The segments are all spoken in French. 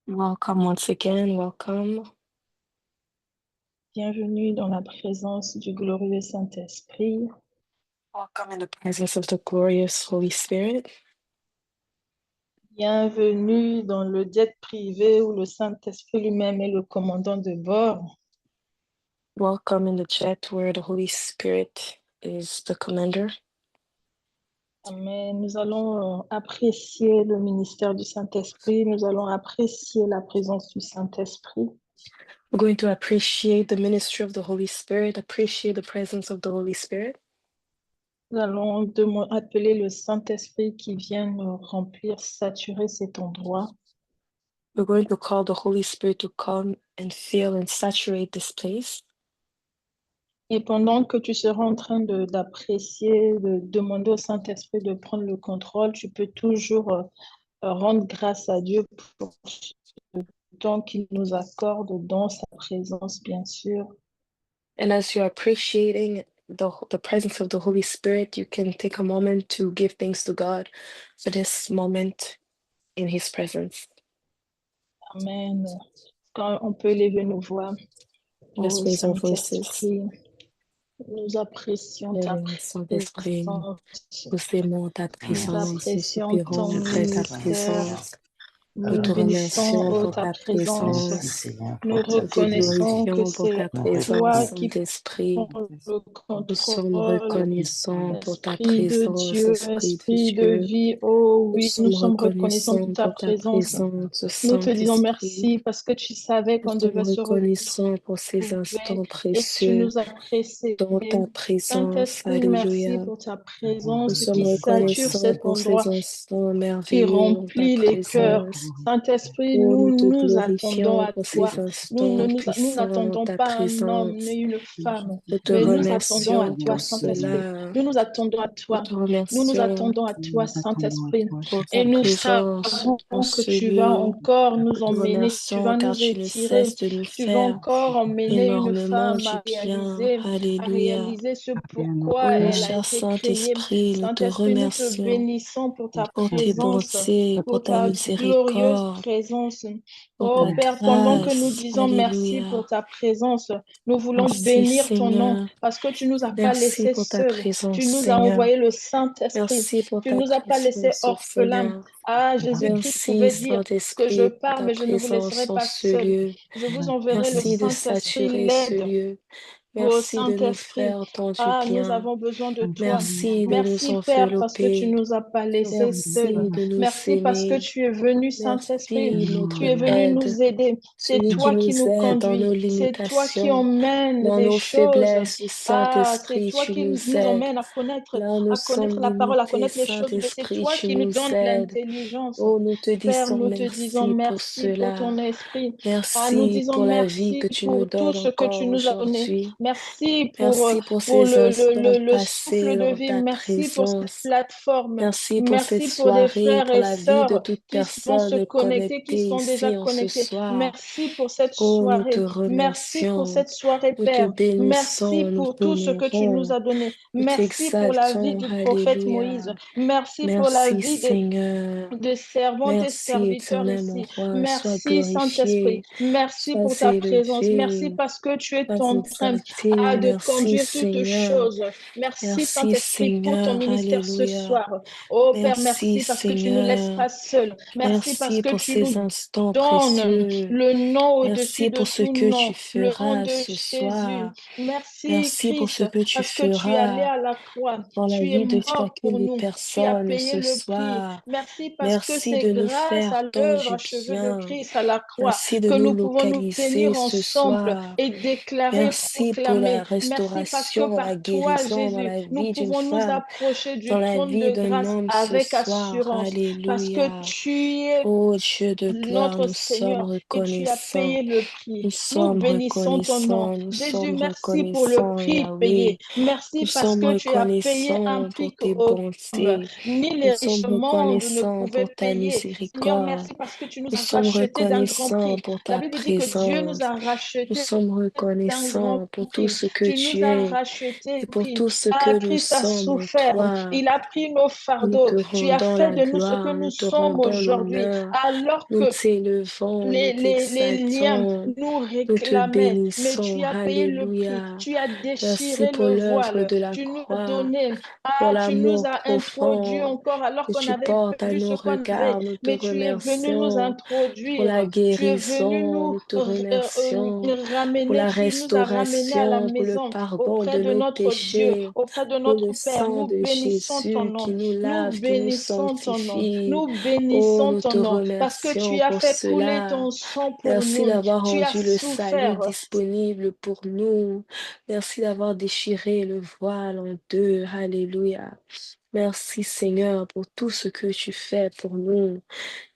Welcome once again. Welcome. Bienvenue dans la présence du glorieux Saint-Esprit. Welcome in the presence of the glorious Holy Spirit. Bienvenue dans le jet privé où le Saint-Esprit lui-même est le commandant de bord. Welcome in the jet where the Holy Spirit is the commander. Amen. Nous allons apprécier le ministère du Saint-Esprit. Nous allons apprécier la présence du Saint-Esprit. We're going to appreciate the ministry of the Holy Spirit, appreciate the presence of the Holy Spirit. Nous allons appeler le Saint-Esprit qui vient nous remplir, saturer cet endroit. We're going to call the Holy Spirit to come and fill and saturate this place. Et pendant que tu seras en train d'apprécier, de demander au Saint-Esprit de prendre le contrôle, tu peux toujours rendre grâce à Dieu pour ce temps qu'il nous accorde dans sa présence, bien sûr. And as you're appreciating the presence of the Holy Spirit, you can take a moment to give thanks to God for this moment in His presence. Amen. Quand on peut lever nos voix Let's au raise our voices. Saint-Esprit, nous apprécions ta Saint-Esprit, présence. nous aimons ta Nous présence, nous apprécions ton soupirons après ta ministère. présence. Nous Nous te bénissons remercions pour ta ta présence. présence. Nous Nous te reconnaissons que glorifions pour c'est ta présence, toi qui Saint-Esprit. prends le Nous sommes contrôle. reconnaissants pour ta Esprit de présence, Dieu, Esprit de Esprit de Dieu. vie, oh Nous oui, nous sommes sommes reconnaissants de reconnaissants ta pour ta présence. présence, Nous te disons Saint-Esprit. merci parce que tu savais Nous qu'on sommes devait se reconnaissants pour ces retrouver instants et tu précieux nous as pressés. dans ta présence. Saint-Esprit, merci Alléluia. pour ta Nous présence sommes qui sature reconnaissants cet pour ces endroit, instants qui merveilleux dans ta remplit les cœurs. présence. Saint-Esprit, Oh, nous nous te nous attendons glorifions à pour toi. ces Nous instants nous puissants dans n'attendons ta pas un homme présence. ni une femme, Nous te mais nous attendons à remercions toi, pour Saint-Esprit. cela. Nous nous attendons à Nous toi. te Nous nous remercions attendons à toi, Saint-Esprit. pour Et ta nous présence savons dans que ce tu vas lieu. encore Nous nous te emmener, tu remercions vas car nous tu ne étirer, cesses de nous tu vas faire encore emmener une énormément femme du bien. à Alléluia. réaliser ce pourquoi Oh, elle a cher été créée. Saint-Esprit, nous te Saint-Esprit, nous te remercions bénissons pour ta pour tes présence, bontés, pour pour ta ta glorieuse miséricorde, présence. pour Oh ta Père, pendant que nous grâce. disons merci pour Alléluia. ta présence, nous voulons Merci, bénir ton nom Seigneur. parce que tu nous as pas Merci laissés pour ta seuls. présence, Tu nous as Seigneur. envoyé le Saint-Esprit. Merci pour Tu ta nous as pas laissés présence, oh orphelins. Seigneur. Ah, Jésus-Christ Merci, pouvait dire que je Saint-Esprit, pour pars, ta mais je ne vous présence laisserai en pas ce seul. lieu. Je vous enverrai le Merci de Saint-Esprit, saturer ce l'aide. lieu. Oh Merci de nous Saint-Esprit, faire tant du ah, nous bien. avons besoin de toi. Merci de nous Merci Père parce que tu envelopper. nous as pas laissés seuls. Merci de nous Merci parce que aimer. tu es venu, Saint-Esprit. Merci, Tu notre es venu aide, nous aider. C'est celui qui toi qui nous nous aide dans nos conduis. C'est toi qui limitations, emmène dans des nos choses. faiblesses. Ah, c'est Saint-Esprit, toi tu qui nous nous aides. emmène Là où nous à connaître sommes la parole, à limités, connaître les choses. Mais c'est Saint-Esprit, toi tu qui nous nous donne aides. l'intelligence. Oh, nous te Père, disons nous te disons merci pour merci pour cela. ton esprit. Ah, nous Merci disons pour la vie merci que tu nous pour tout donnes ce que encore tu nous as donné. aujourd'hui. Merci Merci pour pour ces instants le souffle passés de dans vie. ta Merci pour cette présence. plateforme. Merci pour cette Merci pour des soirée, frères pour et la vie de sœurs toute qui vont se personne connecter, qui connectée sont déjà ici en ce connectés. soir. Merci pour cette Oh, nous te soirée. Merci pour remercions. cette soirée, Nous te Père. Merci bénissons, nous pour tout ce que tu nous t'honorons, as donné. nous Merci pour la vie t'exaltons. du prophète Moïse. Alléluia. Merci pour la Merci, vie Seigneur. de servantes et Merci, serviteurs éternel mon ici. roi. Sois Merci, Saint-Esprit. glorifié, Merci pour sois ta présence. Merci élevé, parce que tu es sois en train exalté. de Merci, conduire toutes Seigneur. choses. Merci, Merci, Saint-Esprit, pour ton Seigneur. ministère ce Alléluia. soir. Oh Père, Merci, merci parce que tu ne nous laisses Seigneur. pas seuls. Merci parce Merci que pour tu ces nous instants donnes précieux. le nom au-dessus Merci de pour ce tout que tu nom, le nom feras de ce Jésus. soir. Merci, Merci pour ce Christ, que tu parce que tu es allé feras à la croix. dans la Tu es vie de mort chacune pour des nous. Tu as personnes payé ce le prix. soir. Merci parce que Merci c'est de nous grâce faire à tant l'œuvre du achevée de bien. Christ à la croix Merci de que nous nous pouvons nous localiser tenir ce ensemble soir. et déclarer, Merci pour la proclamer. Merci parce que restauration, la par toi, guérison dans Jésus, la nous vie d'une pouvons nous femme, approcher dans du la trône vie de d'un grâce homme ce avec soir. assurance parce que Alléluia. tu es Ô Dieu de gloire, notre nous sommes Seigneur, et tu as reconnaissants. payé le prix. Nous Nous sommes bénissons ton nom. reconnaissants, nous Jésus, sommes merci pour le reconnaissants, prix payé. Yahweh. Merci Nous parce sommes que tu as payé un reconnaissants pour prix tes qu'aucun homme, bontés. ni Nous les riches sommes monde ne reconnaissants pouvaient pour ta payer. Seigneur, miséricorde. merci parce que tu nous Nous as sommes rachetés d'un grand reconnaissants prix. pour La ta Bible dit que Dieu nous présence. a Nous rachetés sommes d'un grand reconnaissants pour tout pris. ce que Tu nous tu as es rachetés, et pour pris. tout ce Ah, que nous Christ a sommes en souffert. toi. Il a pris nos Nous te fardeaux. Tu as rendons fait la de nous ce que gloire, nous nous te sommes rendons aujourd'hui. l'honneur, Alors nous que t'élevons, nous les liens t'exaltons, nous nous te réclamaient, mais tu bénissons. as payé le prix. Alléluia. Tu as Merci déchiré pour le l'œuvre voile. de la Tu nous as croix, donné. pour Ah, tu nous l'amour as introduits profond encore alors que qu'on tu avait portes à perdu nos ce qu'on avait. regards. Nous te Mais tu es venu nous remercions pour la introduire. Tu es venu guérison, nous nous te remercions pour ramener. la Tu nous as ramenés à la restauration, pour le maison pardon auprès de de nos notre Dieu, péchés, auprès de pour le notre Père. sang Nous de bénissons ton Jésus qui nom. nous Nous lave, qui nous bénissons ton nom. sanctifie. Nous Oh, bénissons nous ton te nom parce que remercions tu as pour fait couler cela. ton sang pour Merci nous. d'avoir Tu as rendu le salut souffert. disponible pour nous. Merci d'avoir déchiré le voile en deux. Alléluia. Merci Seigneur pour tout ce que tu fais pour nous.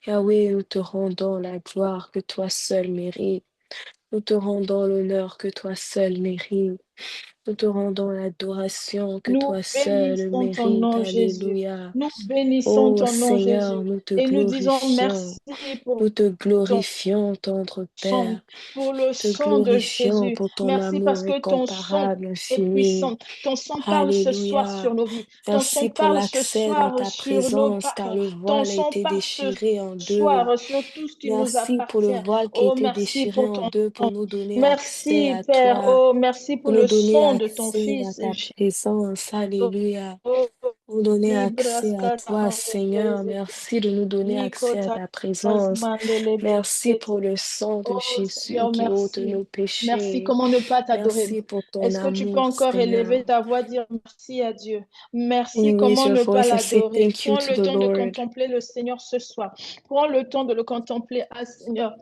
Yahweh, nous te rendons la gloire que toi seul mérites. Nous te rendons l'honneur que toi seul mérites. Nous te rendons l'adoration que Nous toi seul bénissons ton mérites. nom, Jésus. Alléluia. Nous bénissons Oh ton nom, Seigneur, Jésus. nous te Et nous disons glorifions. merci pour Nous te ton glorifions, tendre sang, Père. pour le Te sang de glorifions Jésus. pour ton Merci parce amour que ton sang incomparable, est infini. puissant. Ton sang parle ce soir sur Alléluia. nos vies. Ton sang Merci pour parle ce l'accès dans soir ta sur nos présence, car parents. le Ton voile a sang été parle ce déchiré en deux. soir sur tout ce qui nous Merci pour le appartient. voile qui a Oh, été merci déchiré pour en ton deux pour sang. nous donner accès Merci, à Père. toi, Oh, merci pour pour nous le donner sang de ton accès à Fils. ta présence. Alléluia. Oh, Pour nous donner accès à Libraskata toi, Seigneur. Andeleze, Merci de nous donner accès à Likota ta présence. Merci Mandelebeskete. pour le sang de Oh Jésus Seigneur, qui ôte merci. nos Merci. péchés. Comment ne pas t'adorer? Merci pour ton Est-ce que tu peux amour, encore élever Seigneur. ta voix, dire merci à Dieu? Merci. Can you raise Comment your ne pas voice and say l'adorer? thank you Prends to le the temps de Lord? contempler le Seigneur ce soir. Prends le temps de le contempler. Ah Seigneur,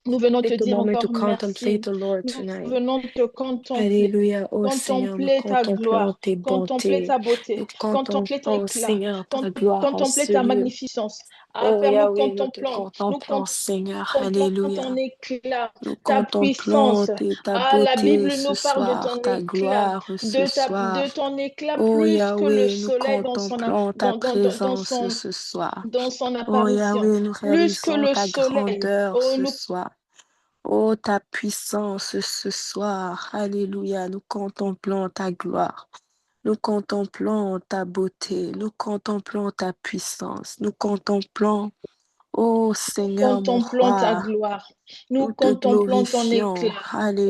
nous venons te Take a dire moment to encore contemplate merci. the Lord Nous tonight. venons te contempler. Alléluia. Oh Seigneur, nous Contempler ta contemplons gloire, tes contempler bontés. ta Nous beauté, contempler ton contemplons, éclat, Seigneur, ta gloire en contempler ce ta lieu. magnificence. Ah Oh Père, Yahweh, nous te nous contemplons, Seigneur. contemplons ton Alléluia. éclat, Nous ta contemplons puissance. ta Ah, la beauté Bible ce nous parle de soir, ton ta éclat, gloire ce de soir. ton éclat Oh plus que le Yahweh, nous soleil dans contemplons ta présence ce soir. son Oh apparition, Yahweh, nous plus que réalisons le ta soleil. grandeur Oh, ce nous soir. Oh, ta puissance ce soir. Alléluia. Nous contemplons ta gloire. Nous contemplons ta beauté. Nous contemplons ta puissance. Nous contemplons, oh Seigneur mon contemplons ta roi, gloire, nous nous te contemplons ton glorifions. éclat.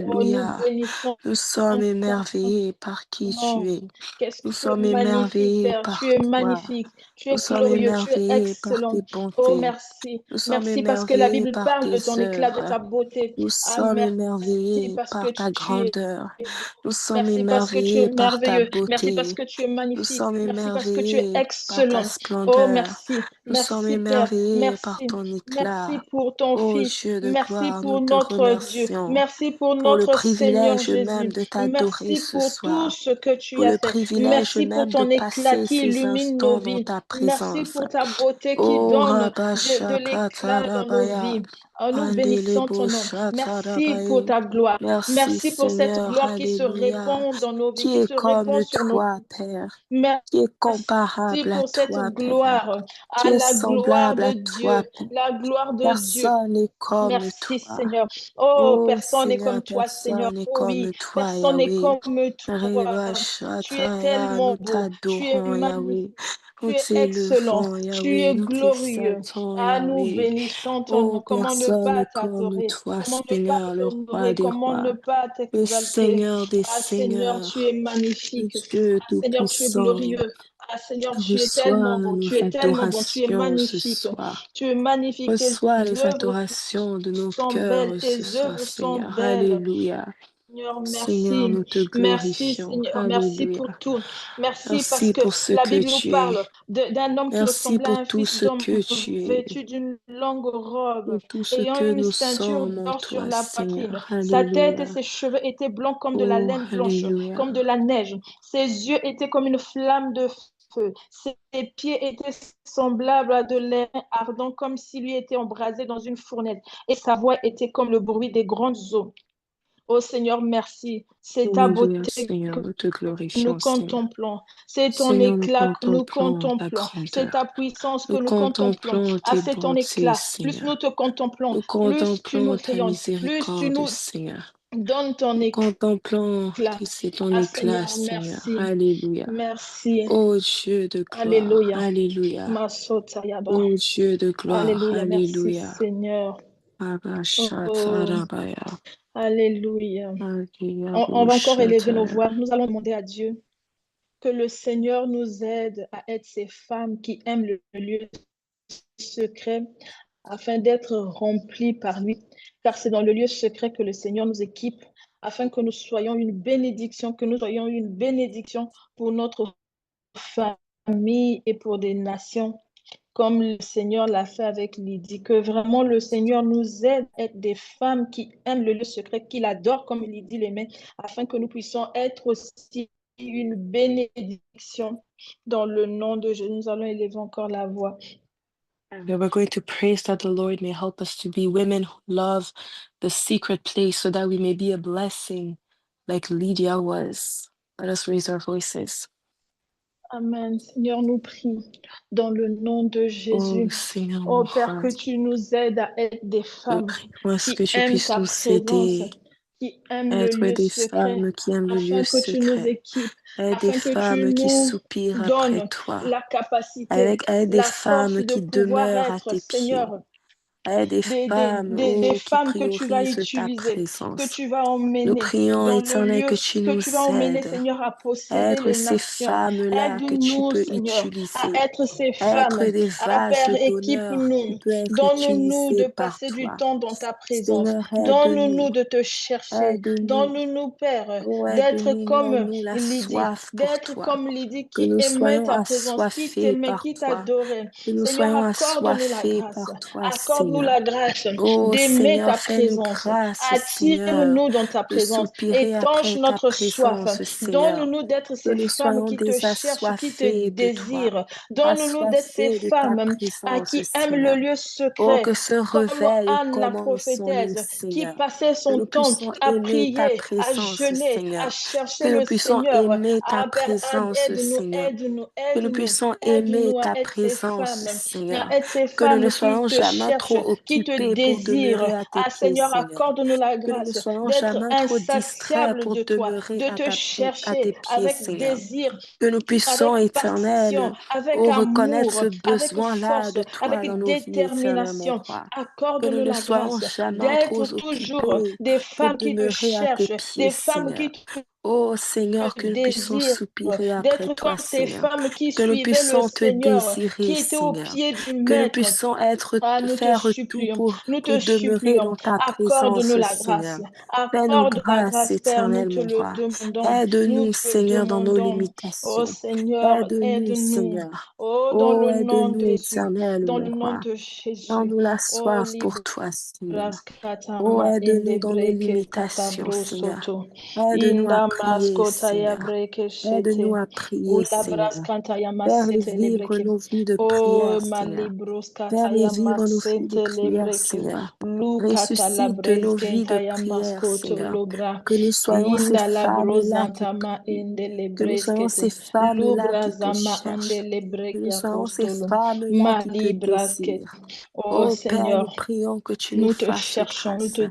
Oh, nous Alléluia. bénissons Nous sommes ton émerveillés par qui nom. tu es. Qu'est-ce que Nous tu es sommes magnifique, émerveillés Père. Tu par es toi. magnifique. Tu Nous es sommes glorieux. Tu es émerveillés par excellent. tes Oh, bontés. merci. Nous sommes Merci parce que la émerveillés Bible par parle de ton tes éclat, de œuvres. ta beauté. Nous Ah, sommes merci émerveillés parce que par ta tu es grandeur. beau. Nous sommes Merci parce que tu es émerveillés par ta merveilleux. Merci parce beauté. que tu es Nous magnifique. sommes Merci parce que tu es émerveillés par ta excellent. Oh, splendeur. merci. Nous sommes Merci, Père. émerveillés par Merci. ton Merci éclat. pour ton Ô Fils. Dieu de Merci gloire, nous pour te notre Dieu. remercions Merci pour pour le notre Seigneur privilège même Jésus. de t'adorer Merci ce pour tout soir, ce que tu pour as le fait. privilège Merci pour même de ton éclat passer qui ces illumine nos instants dans vies. ta Merci présence. pour ta beauté qui Oh donne de l'éclat dans nos Rabashakatarabaya, vies. Oh, nous bénissons ton nom. Merci pour Andelebo-shatarabaye. ta gloire. Merci Merci pour cette Seigneur, gloire qui se Alléluia. répand dans nos vies, Qui qui est se comme répand sur nos toi, vies. Père? Merci. Qui est Merci comparable à pour cette toi, Père? gloire, Qui à est la gloire semblable de à toi, Dieu, Père? la gloire de Dieu. Personne n'est comme Merci toi. Seigneur. Oh, Oh personne n'est Seigneur, comme toi Seigneur. personne n'est Oh comme oui, toi, personne n'est Yahweh. comme toi. Reba Tu es Shataya, tellement nous beau, tu es t'adorons, Yahweh. magnifique, Nous tu es excellent, t'élevons, tu Yahweh. es Nous glorieux. t'exaltons, Ah, nous Yahweh. bénissons ton Oh, nom. Comment ne personne pas n'est comme t'adorer? toi, Comment ne pas Seigneur, le roi t'honorer? des Comment ne rois, pas le t'exalter? Seigneur des Ah Seigneur, tu seigneurs, es le magnifique. Dieu Ah Seigneur, tu es tout-puissant. glorieux. Ah Seigneur, tu es Reçois tellement beau, nos tu es tellement bon, tu es adorations ce magnifique. soir. Tu es magnifique, tes Reçois les œuvres adorations de nos sont belles, cœurs ce tes soir, œuvres sont Seigneur. belles. Alléluia. Seigneur, Seigneur, merci. nous te Merci, glorifions. Seigneur. Merci Alléluia. pour tout. Merci parce Merci que pour ce la que Bible nous tu es. parle d'un homme qui Merci ressemblait à pour un tout fils ce d'homme que tu es. vêtu d'une longue robe, Pour tout ce ayant que une nous ceinture sommes en d'or sur toi, la poitrine. Seigneur. Sa tête et Alléluia. ses cheveux étaient blancs comme de la Oh, laine blanche, Alléluia. comme de la neige. Ses yeux étaient comme une flamme de feu. Ses pieds étaient semblables à de l'airain ardent, comme s'il lui était embrasé dans une fournaise. Et sa voix était comme le bruit des grandes eaux. Oh Seigneur, merci. C'est ta Alléluia, beauté Seigneur. que Nous te nous glorifions, Seigneur. contemplons. C'est ton Seigneur, nous éclat que nous contemplons ta contemplons. C'est ta grandeur. puissance que Nous nous contemplons. contemplons Ah, tes c'est ton bontés, éclat. Plus nous Seigneur. te contemplons, Nous plus tu nous contemplons ta rayonnes, plus tu miséricorde, nous Seigneur. Donne ton Contemplant éclat. que c'est ton Ah éclat, Seigneur, Seigneur. merci. Alléluia. Merci. Ô Dieu de gloire, Alléluia. Alléluia. Masotayaba. Ô Dieu de gloire, Alléluia. Merci Alléluia. Seigneur. Oh, Abashatarabaya. alléluia. On va encore élever nos Alléluia. voix. Nous allons demander à Dieu que le Seigneur nous aide à être ces femmes qui aiment le lieu secret afin d'être remplies par lui. Car c'est dans le lieu secret que le Seigneur nous équipe afin que nous soyons une bénédiction, que nous soyons une bénédiction pour notre famille et pour des nations, comme le Seigneur l'a fait avec Lydie, que vraiment le Seigneur nous aide à être des femmes qui aiment le lieu secret, qui l'adorent comme Lydie l'aimait, afin que nous puissions être aussi une bénédiction dans le nom de Jésus. Nous allons élever encore la voix. And we're going to praise that the Lord may help us to be women who love the secret place so that we may be a blessing like Lydia was. Let us raise our voices. Amen. Seigneur, nous prions dans le nom de Oh Jésus. Seigneur Oh mon Père, roi, que tu nous aides à être des nous femmes prions à ce que qui tu aiment puisses ta nous présence, aider qui aiment à le être lieu des secret, femmes qui aiment le lieu afin que tu nous secret, équipes, à être des afin que tu femmes qui nous soupirent après donnes toi, la capacité, à être des la force femmes de qui pouvoir demeurent à être, tes pieds, Seigneur, à être des femmes, des oh, qui femmes que tu vas priorisent ta utiliser, que présence. tu vas Nous emmener prions, dans le Éternel, lieu que tu que nous tu vas emmener, aides Seigneur, à à posséder être les ces nations. femmes-là que tu Aide-nous, peux Seigneur, à utiliser, être ces à être femmes. des Ah, vases Père, d'honneur qui équipe-nous. peut être Donne-nous utilisés de par passer du toi. temps dans ta présence. Seigneur, Donne-nous aide-nous, de te chercher. aide-nous, Donne-nous, Père, oh, d'être aide-nous, mets en comme nous la Lydie, soif pour d'être toi, comme Lydie que qui nous aimait soyons ta présence, qui assoiffés t'aimait, par qui toi, t'adorait. que nous Seigneur, soyons accorde-nous la assoiffés grâce. par toi, Accorde-nous Seigneur. la grâce Oh d'aimer Seigneur, ta fais-nous présence. grâce, Seigneur, Attire-nous dans ta de présence. soupirer Étanche après ta notre soif. présence, Seigneur. Donne-nous d'être Que ces nous femmes soyons qui te des cherchent, qui te assoiffés de toi, désirent. Donne-nous d'être ces assoiffés de ta femmes présence, qui aiment le Seigneur. lieu Oh, secret, que ce comme réveil Anne la commence en nous, prophétesse, qui Seigneur. passait Que son nous temps puissions à aimer ta prier, à présence, jeûner, à Seigneur. Que chercher nous le puissions Seigneur. aimer ta Ah, Père, présence, aide-nous, Seigneur. aide-nous, Que nous aide-nous. puissions aimer Aide-nous à ta être ces présence, femmes, à Seigneur. être ces Que nous ne femmes qui soyons te jamais cherchent, trop qui te occupés pour désirent. demeurer à tes Ah pieds, Seigneur, Seigneur. accorde-nous la Que nous ne grâce soyons d'être jamais trop distraits insatiable pour de toi, demeurer de à, te à chercher tes pieds, avec Seigneur. désir, Que nous puissions, avec passion, Éternel, avec oh, reconnaître amour, ce avec besoin-là force, de toi dans avec nos vies, Éternel, mon détermination. roi. Que nous Accorde-nous ne la soyons grâce jamais trop d'être toujours occupés des pour femmes qui te demeurer à tes cherchent, pieds, des femmes Seigneur. qui te Oh Seigneur, que nous puissions désirent, soupirer après d'être toi, comme ces Seigneur. femmes qui Que nous suivaient le puissions te Seigneur, désirer, qui étaient au Seigneur. pied du Que nous Maître. puissions Ah, faire tout nous te pour demeurer supplions, dans ta présence, accorde-nous la grâce, Seigneur. Fais-nous accorde la grâce, grâce, Père, nous éternel, te mon le roi. demandons, nous Aide-nous, te le Seigneur, dans nos demandons. Oh limitations. Seigneur, Aide-nous, aide-nous. Seigneur. Oh, dans Oh, le nom de aide-nous, Jésus, éternel, dans mon le nom roi. de Jésus. Donne-nous la Oh, soif pour libre. toi, Seigneur. Oh, Raskatama aide-nous dans nos indebreke limitations, katabro Seigneur. soto. Aide-nous à Inda prier, maskota ya Seigneur. breke Aide-nous shete. à prier, Ula Seigneur. braskanta ya Faire masete vivre lebreke. nos vies de Oh, prière, Seigneur. malibroskata Faire ya vivre nos vies de masete prière, lebreke. Seigneur. Lukata la Ressuscite nos vies de breskenta ya prière, maskoto Seigneur. lobra. Que nous soyons ces Inda la femmes-là qui brozanta ma prient. ende Que nous soyons lebreskete. ces femmes-là Lubra qui te zama ande cherchent. Que nous lebreke soyons ces apostolo. femmes-là qui te Malibrasket. désirent. Oh Oh Père, nous Seigneur. prions que tu nous Nous te fasses cherchons, nous te grâce.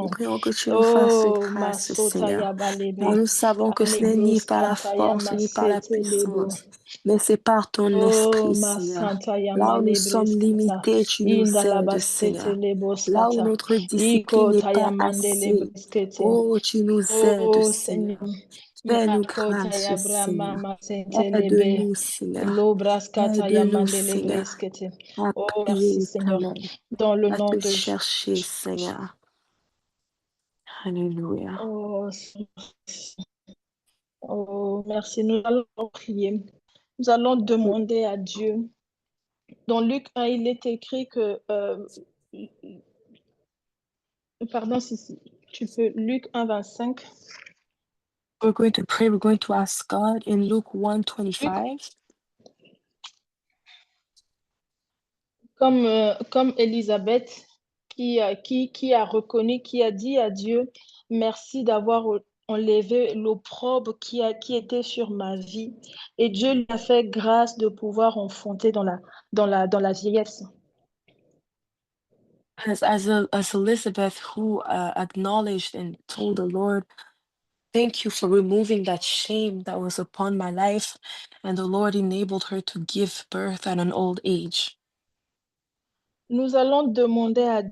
Nous désirons. prions que tu nous fasses Oh, grâce, Masota Seigneur. Car Yabalebe, nous savons que ce n'est ni Alebros par la Kataya force ni par la Masete Lebo. puissance, mais c'est par ton Oh, esprit, Seigneur. Masanta Là où nous sommes Yamalebres Kata, limités, tu nous aides, Indalabasete Seigneur. Lebos Là où Kata, notre discipline Iko n'est pas Tayamande assez, Lebreskete. oh, tu nous aides, Oh, Seigneur. Seigneur. Fais-nous Makota grâce, Yabrama Seigneur. Masente Lebe. Aide-nous, Seigneur. Lobras Kata Aide-nous, Yamande Seigneur, Lebreskete. à Oh, merci prier Seigneur. éternel, Dans le à nom te de chercher, Seigneur. Alléluia. Oh, oh, merci. Nous allons prier. Nous allons demander à Dieu. Dans Luc 1, il est écrit que, pardon, si tu peux, Luc 1, 25. We're going to pray. We're going to ask God in Luke Luc, 1:25. comme Élisabeth qui a reconnu, qui a dit à Dieu, merci d'avoir enlevé l'opprobre qui était sur ma vie. Et Dieu lui a fait grâce de pouvoir enfanter dans la vieillesse. as Elizabeth, who acknowledged and told the Lord, "Thank you for removing that shame that was upon my life," and the Lord enabled her to give birth at an old age. Nous allons demander à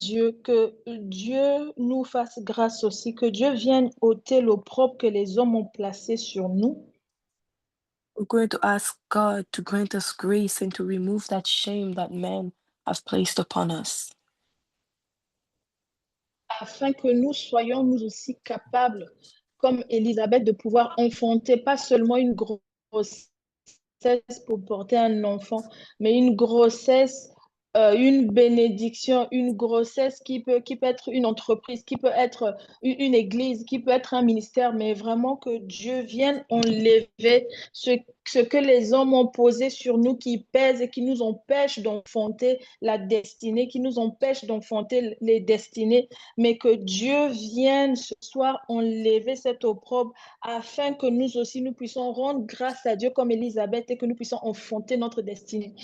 Dieu que Dieu nous fasse grâce aussi, que Dieu vienne ôter l'opprobre que les hommes ont placé sur nous, We're going to ask God to grant us grace and to remove that shame that men have placed upon us, afin que nous soyons nous aussi capables, comme Élisabeth, de pouvoir enfanter pas seulement une grossesse pour porter un enfant, mais une grossesse, une bénédiction, une grossesse qui peut être une entreprise, qui peut être une église, qui peut être un ministère, mais vraiment que Dieu vienne enlever ce que les hommes ont posé sur nous, qui pèse et qui nous empêche d'enfanter la destinée, qui nous empêche d'enfanter les destinées, mais que Dieu vienne ce soir enlever cette opprobre afin que nous aussi, nous puissions rendre grâce à Dieu comme Élisabeth et que nous puissions enfanter notre destinée.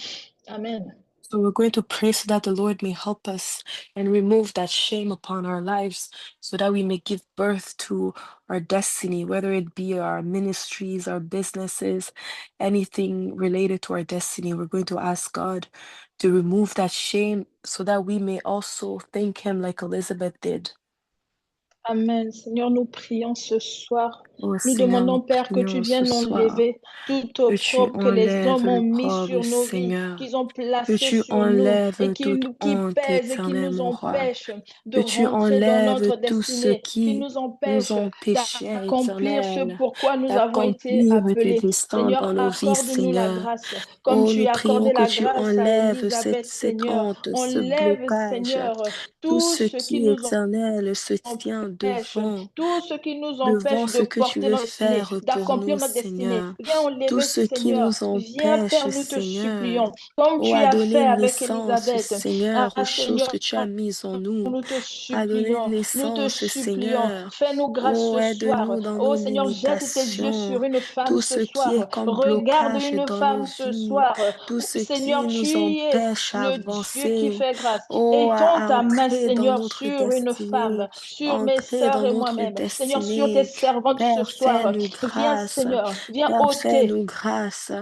Amen. So we're going to pray so that the Lord may help us and remove that shame upon our lives so that we may give birth to our destiny, whether it be our ministries, our businesses, anything related to our destiny. We're going to ask God to remove that shame so that we may also thank Him like Elizabeth did. Amen. Seigneur, nous prions ce soir. Oh Nous Seigneur, nous demandons, Père, que tu prions ce viennes soir enlever tout que tu opprobre que les enlèves hommes ont mis l'opprobre, sur nos vies, Seigneur, qu'ils ont que placé tu sur nous et enlèves toute qui honte, pèsent et qui éternel, nous mon roi. empêchent de Que tu rentrer dans enlèves notre tout ce destinée, qui qui nous nous empêchent empêchait, d'accomplir ce éternel, pourquoi nous avons été d'accomplir tes appelés. desseins dans Seigneur, nos vies, accorde-nous la Seigneur. grâce, comme Oh, tu nous as prions accordé que la tu grâce à enlèves Élisabeth, cette Seigneur. honte, ce Enlève, blocage, Seigneur, tout tout ce ce qui qui, nous éternel, se tient empêche, tout ce qui nous devant empêche de ce que tu porter veux notre destinée, faire pour d'accomplir nous, notre destinée. Seigneur. Viens Tout enlever, ce qui Seigneur. nous Viens, empêche, Père, nous te Seigneur. supplions, comme Oh, tu à as fait donner avec naissance, Élisabeth. Seigneur, aux Ah, choses que Seigneur, tu as mises en nous. À donner nous te naissance, supplions. Seigneur. Fais-nous grâce Oh, ce soir. aide-nous dans Oh, nos Seigneur, jette tes yeux limitations. sur une femme Tout ce ce qui est soir. comme Regarde blocage une dans nos femme ce vies. soir. Tout Oh, ce qui Seigneur, tu nous es empêche à le Dieu qui avancer. fait grâce. Oh, Étends à ta main, entrer dans Seigneur, notre sur une destinée. femme, sur mes Entrer sœurs dans et notre moi-même. Seigneur, sur tes destinée. servantes ce Père, soir. fais-nous Viens, grâce. Seigneur, viens Père, ôter fais-nous grâce.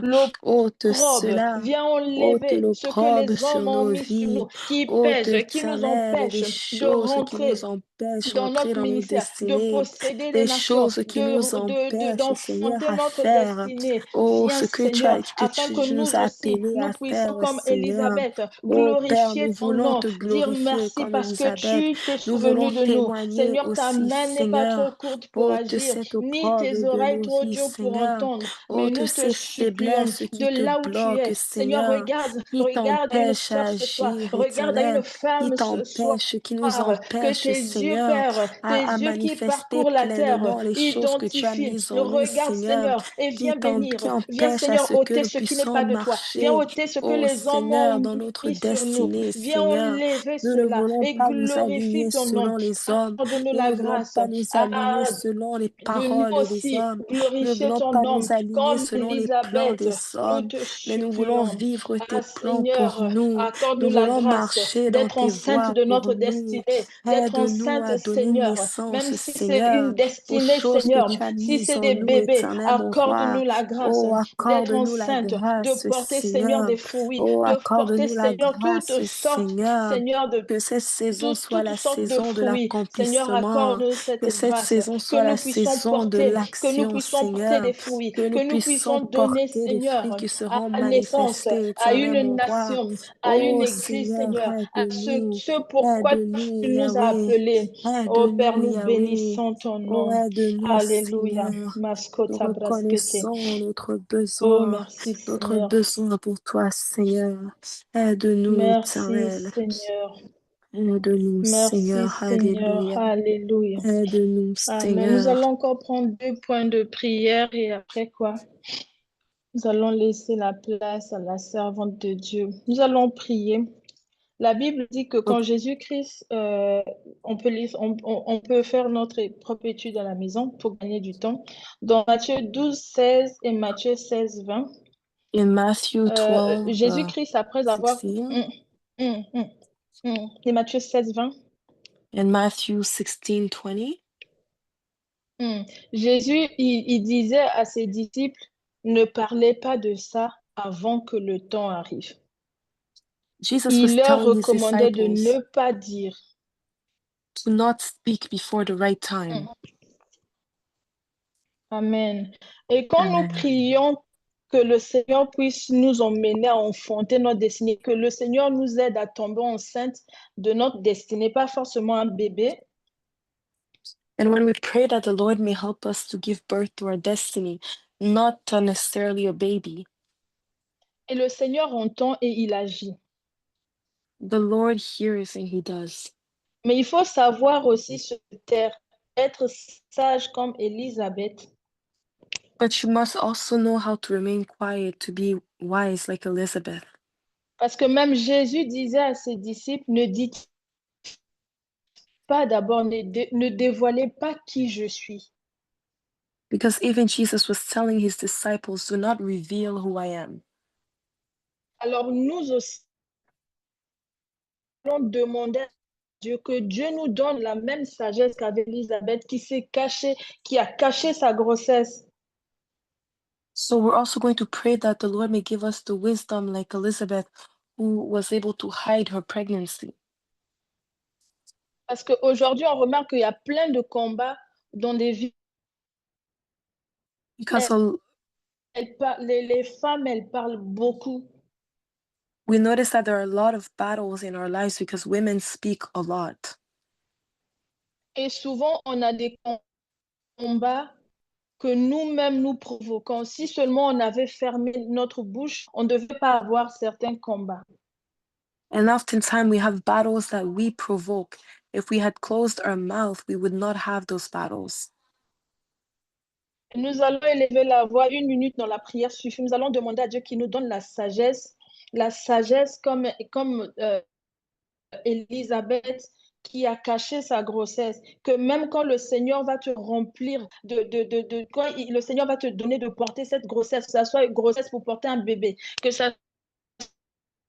Ôte l'opprobre, cela. viens Ôte enlever ce que l'opprobre les sur hommes ont nos mis sur nous, vies. qui Ôte, pèse, qui nous éternel, les empêche de choses qui nous rentrer empêchent dans d'entrer notre dans nos ministère, de destinées, posséder les les nations, choses qui nous empêchent, Seigneur, d'enfanter à notre faire. destinée. Oh, Viens, ce que tu Seigneur, as, que afin que tu nous nous as aussi, appelés nous à puissions, faire, comme Seigneur. Élisabeth, Oh, Père, nous glorifier ton voulons nom, te dire glorifier merci comme parce que Élisabeth. tu t'es Nous souvenu voulons de nous. témoigner Seigneur, ta aussi, main n'est pas trop Seigneur. courte pour Ôte agir, cette ni tes opprobre de oreilles nos trop vies, dures pour Seigneur. entendre, mais Ôte nous te ces supplions faiblesses de qui te là où tu bloquent, es. Seigneur, Seigneur, regarde, qui regarde une t'empêchent à sœur ce soir, agir, regarde une éternel, qui femme ce soir. t'empêchent, qui nous Que empêchent, tes yeux, Seigneur, Père, tes à yeux qui manifester parcourent la terre, pleinement les choses que tu as identifient, mises en nous, regarde, Seigneur, Seigneur, et viens qui bénir. Viens, empêchent à Seigneur, ce que ôter nous ce qui n'est puissions pas de toi. Viens marcher, ôter ce que oh les hommes Seigneur, ont dans notre mis sur nous. destinée, Viens Seigneur. enlever Nous ne cela voulons et pas nous glorifie aligner ton nom. selon les hommes. Accorde-nous Nous la ne voulons grâce. pas nous aligner Ah, selon les de nous paroles des aussi hommes. Nous ne glorifier voulons ton pas nom nous aligner comme selon les plans Élisabeth. des Nous hommes, te mais nous voulons supplions. vivre tes Ah plans pour Seigneur, nous. accorde-nous Nous la voulons grâce marcher dans d'être tes enceinte voies de pour notre nous. destinée, d'être Aide-nous enceinte à donner Seigneur. naissance, Même si c'est une Seigneur, aux destinée choses que Seigneur, tu as si mises c'est en des nous, bébés, éternel, mon roi. accorde-nous la grâce Oh, d'être accorde-nous la enceinte, de grâce, porter Seigneur Seigneur. des fruits, Oh, de porter accorde-nous la Seigneur grâce, toutes sortes Seigneur. Seigneur de Que cette saison soit toutes la sortes de saison de fruits. Seigneur, l'accomplissement. accorde-nous cette Que cette grâce, saison que soit la nous puissions saison de porter, l'action, des Seigneur. fruits, Que nous que nous puissions puissions donner, porter des fruits Seigneur, qui à seront naissance, manifestés, à éternel, une mon roi. nation, à une Oh, église, Seigneur, Seigneur, à aide-nous. ce pourquoi Aide-nous, tu nous as Yahweh. appelés. Oh Père, Aide-nous, nous Yahweh. bénissons ton Oh, nom. aide-nous, Alléluia. Seigneur. Nous Mascota braskete. reconnaissons Oh, merci notre Seigneur. besoin pour toi, Seigneur. Aide-nous, Merci éternel. Seigneur. Aide-nous, Merci Seigneur. Seigneur. Alléluia. Alléluia. Aide-nous, Amen. Nous allons Seigneur. encore prendre 2 points de prière et après quoi? Nous allons laisser la place à la servante de Dieu. Nous allons prier. La Bible dit que quand Ok. Jésus-Christ, on peut faire notre propre étude à la maison pour gagner du temps. Dans Matthieu 12, 16 et Matthieu 16, 20, In Matthew 12, Jésus-Christ, après avoir... 16. Hum, hum, hum. Et Matthieu 16, 20. And Matthew 16:20. Jésus, il disait à ses disciples, ne parlez pas de ça avant que le temps arrive. Jesus Il was leur telling his recommandait de disciples ne pas dire. to not speak before the right time. Mm. Amen. Et quand nous Amen. prions que le Seigneur puisse nous emmener à enfanter notre destinée, que le Seigneur nous aide à tomber enceinte de notre destinée, pas forcément un bébé. And when we pray that the Lord may help us to give birth to our destiny, not necessarily a baby, Et le Seigneur entend et il agit. the Lord hears and he does. Mais il faut savoir aussi se taire, être sage comme Élisabeth. But you must also know how to remain quiet, to be wise like Elizabeth. Parce que même Jésus disait à ses disciples, ne dites pas d'abord, ne dévoilez pas qui je suis. Because even Jesus was telling his disciples, do not reveal who I am. Alors nous aussi, allons demander à Dieu que Dieu nous donne la même sagesse qu'avec Élisabeth qui s'est cachée, qui a caché sa grossesse. So we're also going to pray that the Lord may give us the wisdom like Elizabeth, who was able to hide her pregnancy. Parce qu'aujourd'hui, on remarque qu'il y a plein de combats dans des vies. Because Les femmes, elles parlent beaucoup. we notice that there are a lot of battles in our lives because women speak a lot. Et souvent, on a des combats que nous-mêmes nous provoquons. Si seulement on avait fermé notre bouche, on ne devait pas avoir certains combats. And oftentimes we have battles that we provoke. If we had closed our mouth, we would not have those battles. Nous allons élever la voix 1 minute dans la prière suffit. Nous allons demander à Dieu qu'il nous donne la sagesse comme Élisabeth qui a caché sa grossesse, que même quand le Seigneur va te remplir quand le Seigneur va te donner de porter cette grossesse, que ça soit une grossesse pour porter un bébé, que ça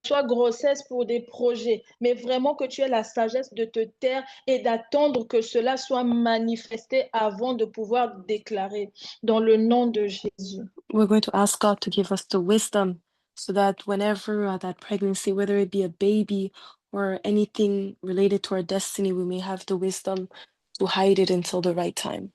soit grossesse pour des projets, mais vraiment que tu aies la sagesse de te taire et d'attendre que cela soit manifesté avant de pouvoir déclarer dans le nom de Jésus. We're going to ask God to give us the wisdom so that whenever that pregnancy, whether it be a baby or anything related to our destiny, we may have the wisdom to hide it until the right time.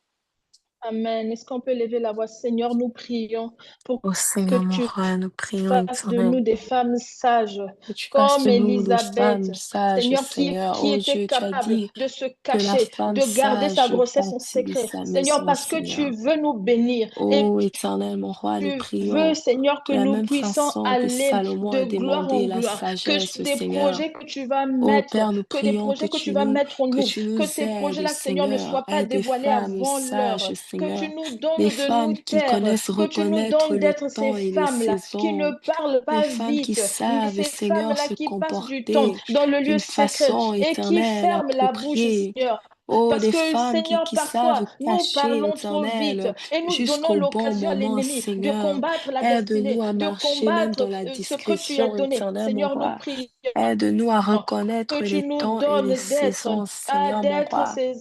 Amen. Est-ce qu'on peut lever la voix? Seigneur, nous prions pour Ô que Seigneur, mon tu roi, nous prions fasses de nous éternel, des femmes sages, que tu fasses comme de nous des Élisabeth, femmes sages, Seigneur, Seigneur. qui Ô était Dieu, tu as capable dit de se que la cacher, femme de garder sa sage grossesse en bâtit secret. sa Seigneur, maison, parce que tu Seigneur. veux nous bénir et Ô Éternel, mon roi, nous tu veux, prions Seigneur, que de la nous même puissions façon que aller Salomon a de gloire demandé en la gloire, sagesse, des Seigneur. projets que tu vas Ô mettre, Père, nous que des prions projets que tu vas mettre en que nous, tu que nous ces aides, projets-là, Seigneur, ne Seigneur, soient à pas être des dévoilés femmes avant sages, l'heure, que tu Seigneur, nous des donnes de nous femmes qui taire, connaissent que tu nous reconnaître donnes le d'être ces temps et les femmes-là qui ne saisons, parlent des pas femmes qui vite, savent, ces Seigneur, femmes-là se qui passent du temps comporter dans le lieu d'une secret façon et qui éternelle, ferment la bouche, appropriée. Seigneur. Oh, Parce des que, femmes Seigneur, qui savent parfois, nous cacher, parlons trop vite éternel, et nous donnons jusqu'au bon l'occasion à moment, l'ennemi de Seigneur. combattre la destinée, Aide-nous à de marcher même combattre dans la ce que tu as discrétion, donné. éternel, mon Seigneur, nous roi. prions Aide-nous à que reconnaître tu les nous temps et les donnes saisons, Seigneur, mon d'être roi. Aide-nous,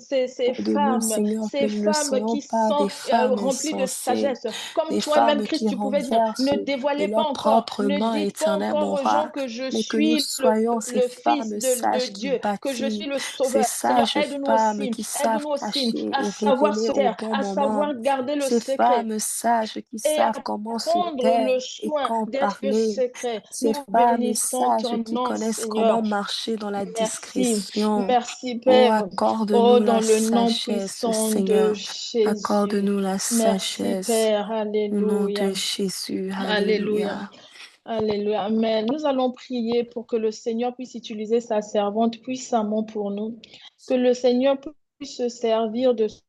Seigneur, que ces nous ne femmes soyons qui pas sont des femmes remplies de insensées, sagesse. Comme des toi-même, femmes Christ, qui tu pouvais dire, renversent ne de dévoilez pas leurs encore, propres ne mains, dites pas éternel, encore mon aux gens roi, que je mais que nous suis soyons ces le Fils femmes de sages qui Dieu, que je bâtissent, suis le ces Sauveur. Seigneur, sages femmes qui savent aide-nous aussi cacher à et savoir révéler se au taire, bon à moment, savoir garder le ces secret femmes sages qui et savent à comment se prendre taire le et soin quand d'être parler, secret. ces Nous femmes bénissons sages ton qui nom, connaissent Seigneur. comment marcher dans la Merci, discrétion. merci Oh, Père. Oh, accorde-nous dans la le nom sagesse, puissant de Seigneur. Jésus. Accorde-nous la Merci sagesse. Père. Au nom Alléluia. de Jésus. Alléluia. Alléluia. Alléluia. Amen. Nous allons prier pour que le Seigneur puisse utiliser sa servante puissamment pour nous. Que le Seigneur puisse se servir de ce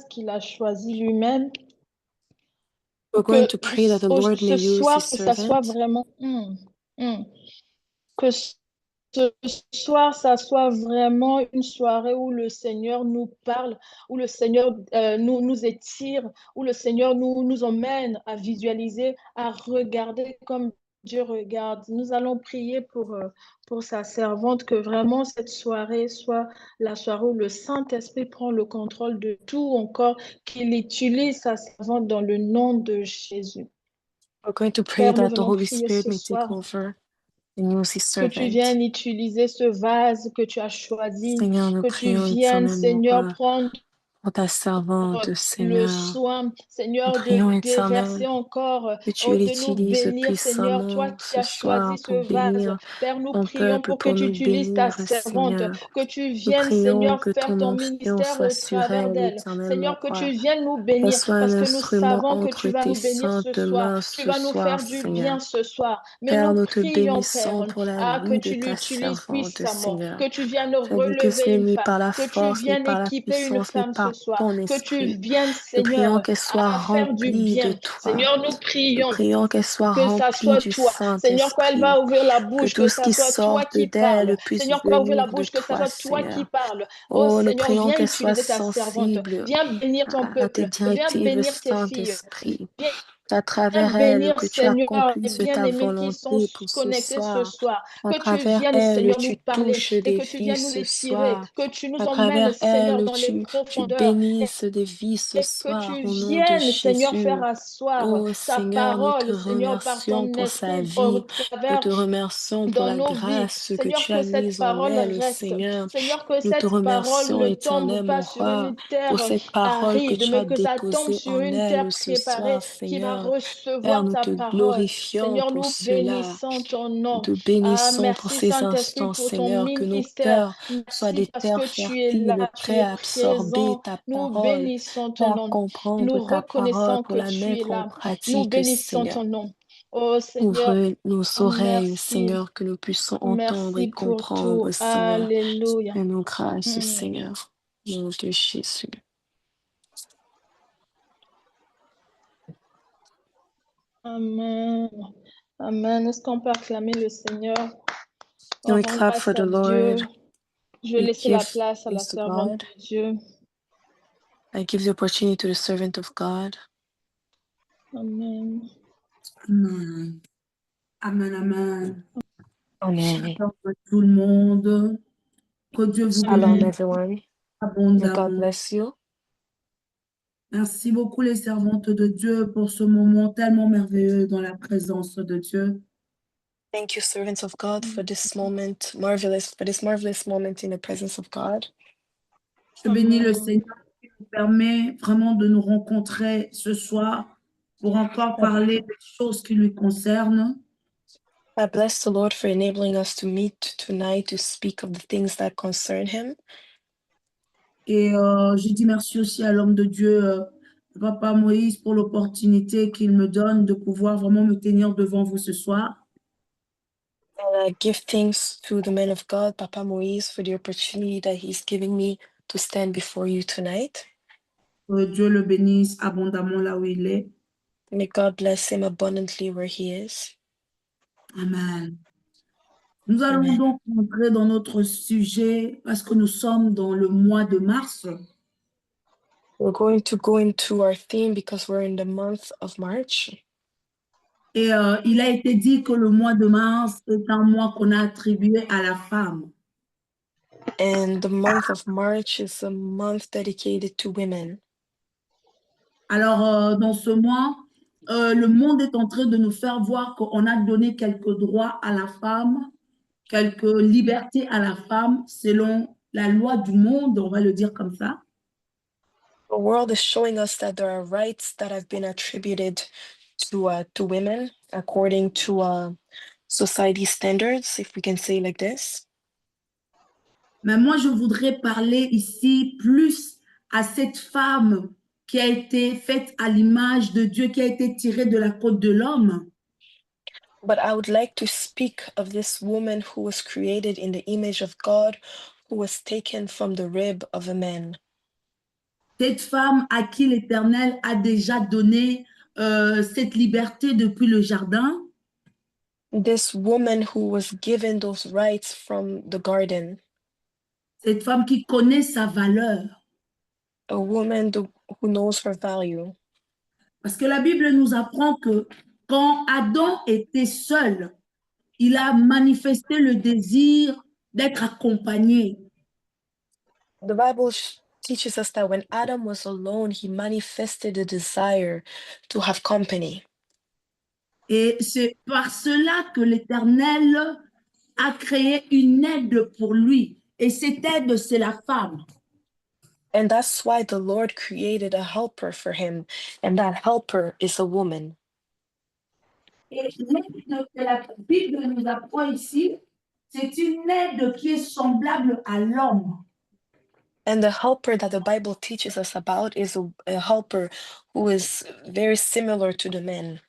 qu'il a choisi lui-même. We're going Que to pray that the Lord may ce use his soir, que ça soit servant. vraiment... que ce soir, ça soit vraiment une soirée où le Seigneur nous parle, où le Seigneur nous étire, où le Seigneur nous emmène à visualiser, à regarder comme Dieu regarde. Nous allons prier pour sa servante, que vraiment cette soirée soit la soirée où le Saint-Esprit prend le contrôle de tout, encore qu'il utilise sa servante dans le nom de Jésus. We're going to pray Père, nous that the venons Holy prier Spirit ce may take soir over and use His que tu servant. viennes utiliser ce vase que tu as choisi, Seigneur, nous que tu prions viennes, Seigneur, éternellement prendre pour ta servante, le Seigneur. soin, Nous Seigneur, de prions déverser éternel encore, que tu de nous l'utilises bénir, Seigneur, toi puissamment qui ce as choisi soir ce pour vase. bénir Père, nous ton prions peuple, pour que pour tu nous utilises ta bénir, servante, Seigneur. que tu Nous viennes, prions Seigneur, que faire ton ton onction ministère soit au sur travers elle d'elle. éternellement, Seigneur, que tu roi. viennes nous Qu'elle bénir, soit un parce que nous instrument savons que tu entre vas tes nous bénir ce saintes soir. mains Tu ce vas nous soir, faire du bien Seigneur. ce soir. Mais Père, nous nous te prions, Père, bénissons pour la que vie de tu ta l'utilises servante, puissamment, Seigneur. que tu viennes Tu as dit que ce relever n'est une ni femme, par la que tu force, ni viennes par la équiper une puissance, ni femme ce par soir, ton que tu esprit. viennes, Nous prions Seigneur, qu'elle soit à faire du remplie de bien. toi. Seigneur, nous Nous prions prions qu'elle soit que ça remplie soit du toi. Seigneur, quand elle Saint-Esprit. va ouvrir la Que bouche, tout que ce ça qui soit toi sorte qui parle. d'elle puisse Seigneur, quand elle va ouvrir la venir de bouche, que ça toi, soit toi qui Seigneur. parle. Oh Oh, nous Seigneur, prions viens qu'elle soit utiliser ta servante. sensible Viens bénir ton à tes peuple. Viens directives, bénir tes filles. Saint-Esprit. Viens À Viens travers elle, bénir, que tu Seigneur, les accomplisses ta bien-aimés qui sont volonté pour ce connectés ce soir. soir. À Que tu travers viennes, elle, Seigneur, nous tu parler touches et des que tu vies viennes nous ce les tirer. soir. Que tu nous À emmènes, travers Seigneur, elle, dans les tu profondeurs bénisses des vies ce et que soir tu au nom de viennes, Seigneur, faire Jésus. asseoir Oh ta Seigneur, nous te parole, Seigneur, par remercions ton pour sa esprit au vie. Nous travers te remercions pour dans la nos vies. grâce que Seigneur, tu que as cette mise en parole elle, reste. Seigneur. Seigneur, que Nous te cette parole remercions, ne tombe éternel pas mon sur roi, une pour terre cette parole que aride, tu as mais que ça tombe déposée sur en une elle terre ce soir, préparée qui va Seigneur. Père, recevoir nous ta te parole. glorifions Seigneur, pour nous cela. bénissons ton Nous nom. te Ah, bénissons pour merci ces Saint-Esprit instants, pour ton Seigneur, que nos ministère. cœurs soient Merci des parce terres que tu es fertiles, là, tu prêts es à absorber présent. ta Nous parole, bénissons prêts ton à nom. Nous comprendre ta parole reconnaissons pour que la tu es mettre en là. Nous pratique, bénissons Seigneur. ton nom. Oh Seigneur, Ouvre nos oreilles, merci. Seigneur, que nous puissions entendre et Merci pour comprendre, tout. Seigneur. Alléluia. Fais-nous grâce, Mm. Seigneur. Au nom de Jésus. Amen. Amen. Est-ce qu'on peut acclamer le Seigneur? Can On we rend clap grâce for à the Dieu. Lord? Je vais We laisser la give place à la praise to servante God. de Dieu. I give the opportunity to the servant of God. Amen. Amen. Amen, amen. Amen. Shalom à tout le monde. Que Dieu vous Shalom, bénisse everyone. May God abondamment. bless you. Merci beaucoup les servantes de Dieu pour ce moment tellement merveilleux dans la présence de Dieu. Thank you, servants of God, for this moment, for this marvelous moment in the presence of God. Je bénis le Amen. Seigneur qui nous permet vraiment de nous rencontrer ce soir pour encore parler des choses qui lui concernent. I bless the Lord for enabling us to meet tonight to speak of the things that concern Him. Et je dis merci aussi à l'homme de Dieu, Papa Moïse, pour l'opportunité qu'il me donne de pouvoir vraiment me tenir devant vous ce soir. And I give thanks to the man of God, Papa Moïse, for the opportunity that he's giving me to stand before you tonight. Que Dieu le bénisse abondamment là où il est. May God bless him abundantly where he is. Amen. Nous allons Amen. donc entrer dans notre sujet parce que nous sommes dans le mois de mars. We're going to go into our theme because we're in the month of March. Et il a été dit que le mois de mars est un mois qu'on a attribué à la femme. And the month of March is a month dedicated to women. Alors, dans ce mois, le monde est en train de nous faire voir qu'on a donné quelques droits à la femme, quelques libertés à la femme selon la loi du monde, on va le dire comme ça. The world is showing us that there are rights that have been attributed to women according to society standards, if we can say like this. Mais moi, je voudrais parler ici plus à cette femme qui a été faite à l'image de Dieu, qui a été tirée de la côte de l'homme. But I would like to speak of this woman who was created in the image of God, who was taken from the rib of a man. Cette femme à qui l'Éternel a déjà donné cette liberté depuis le jardin. This woman who was given those rights from the garden. Cette femme qui connaît sa valeur. A woman who knows her value. Parce que la Bible nous apprend que quand Adam était seul, il a manifesté le désir d'être accompagné. The Bible teaches us that when Adam was alone, he manifested a desire to have company. Et c'est par cela que l'Éternel a créé une aide pour lui. Et cette aide, c'est la femme. And that's why the Lord created a helper for him, and that helper is a woman. Et l'aide que la Bible nous apprend ici, c'est une aide qui est semblable à l'homme. And the helper that the Bible teaches us about is a helper who is very similar to the men,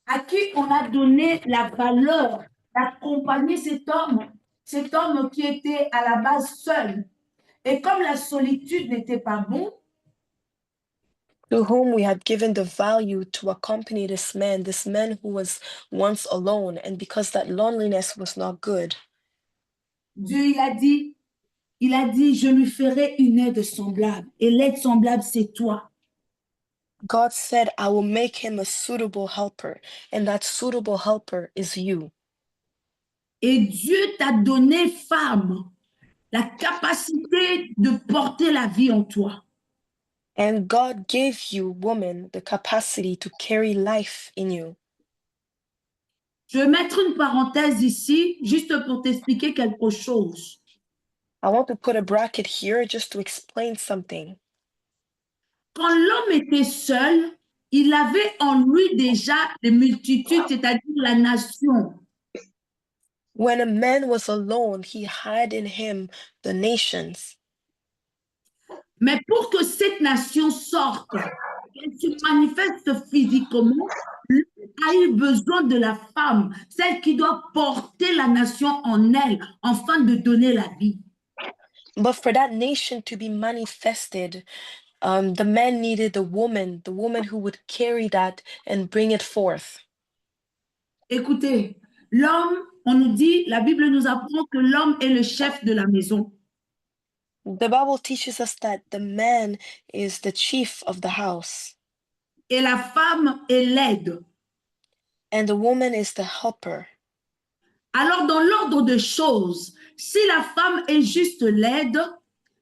À qui on a donné la valeur d'accompagner cet homme qui était à la base seul. Et comme la solitude n'était pas bon, to whom we had given the value to accompany this man who was once alone. And because that loneliness was not good, Dieu, il a dit, je lui ferai une aide semblable. Et l'aide semblable, c'est toi. God said, I will make him a suitable helper, and that suitable helper is you. Et Dieu t'a donné, femme, la capacité de porter la vie en toi. And God gave you, woman, the capacity to carry life in you. Je vais mettre une parenthèse ici, juste pour t'expliquer quelque chose. I want to put a bracket here just to explain something. Quand l'homme était seul, il avait en lui déjà des multitudes, c'est-à-dire la nation. When a man was alone, he had in him the nations. Mais pour que cette nation sorte, qu'elle se manifeste physiquement, l'homme a eu besoin de la femme, celle qui doit porter la nation en elle, afin de donner la vie. But for that nation to be manifested, the man needed the woman who would carry that and bring it forth. Écoutez, l'homme, on nous dit, la Bible nous apprend que l'homme est le chef de la maison. The Bible teaches us that the man is the chief of the house Et la femme est l'aide. and the woman is the helper. Alors, dans l'ordre des choses, si la femme est juste l'aide,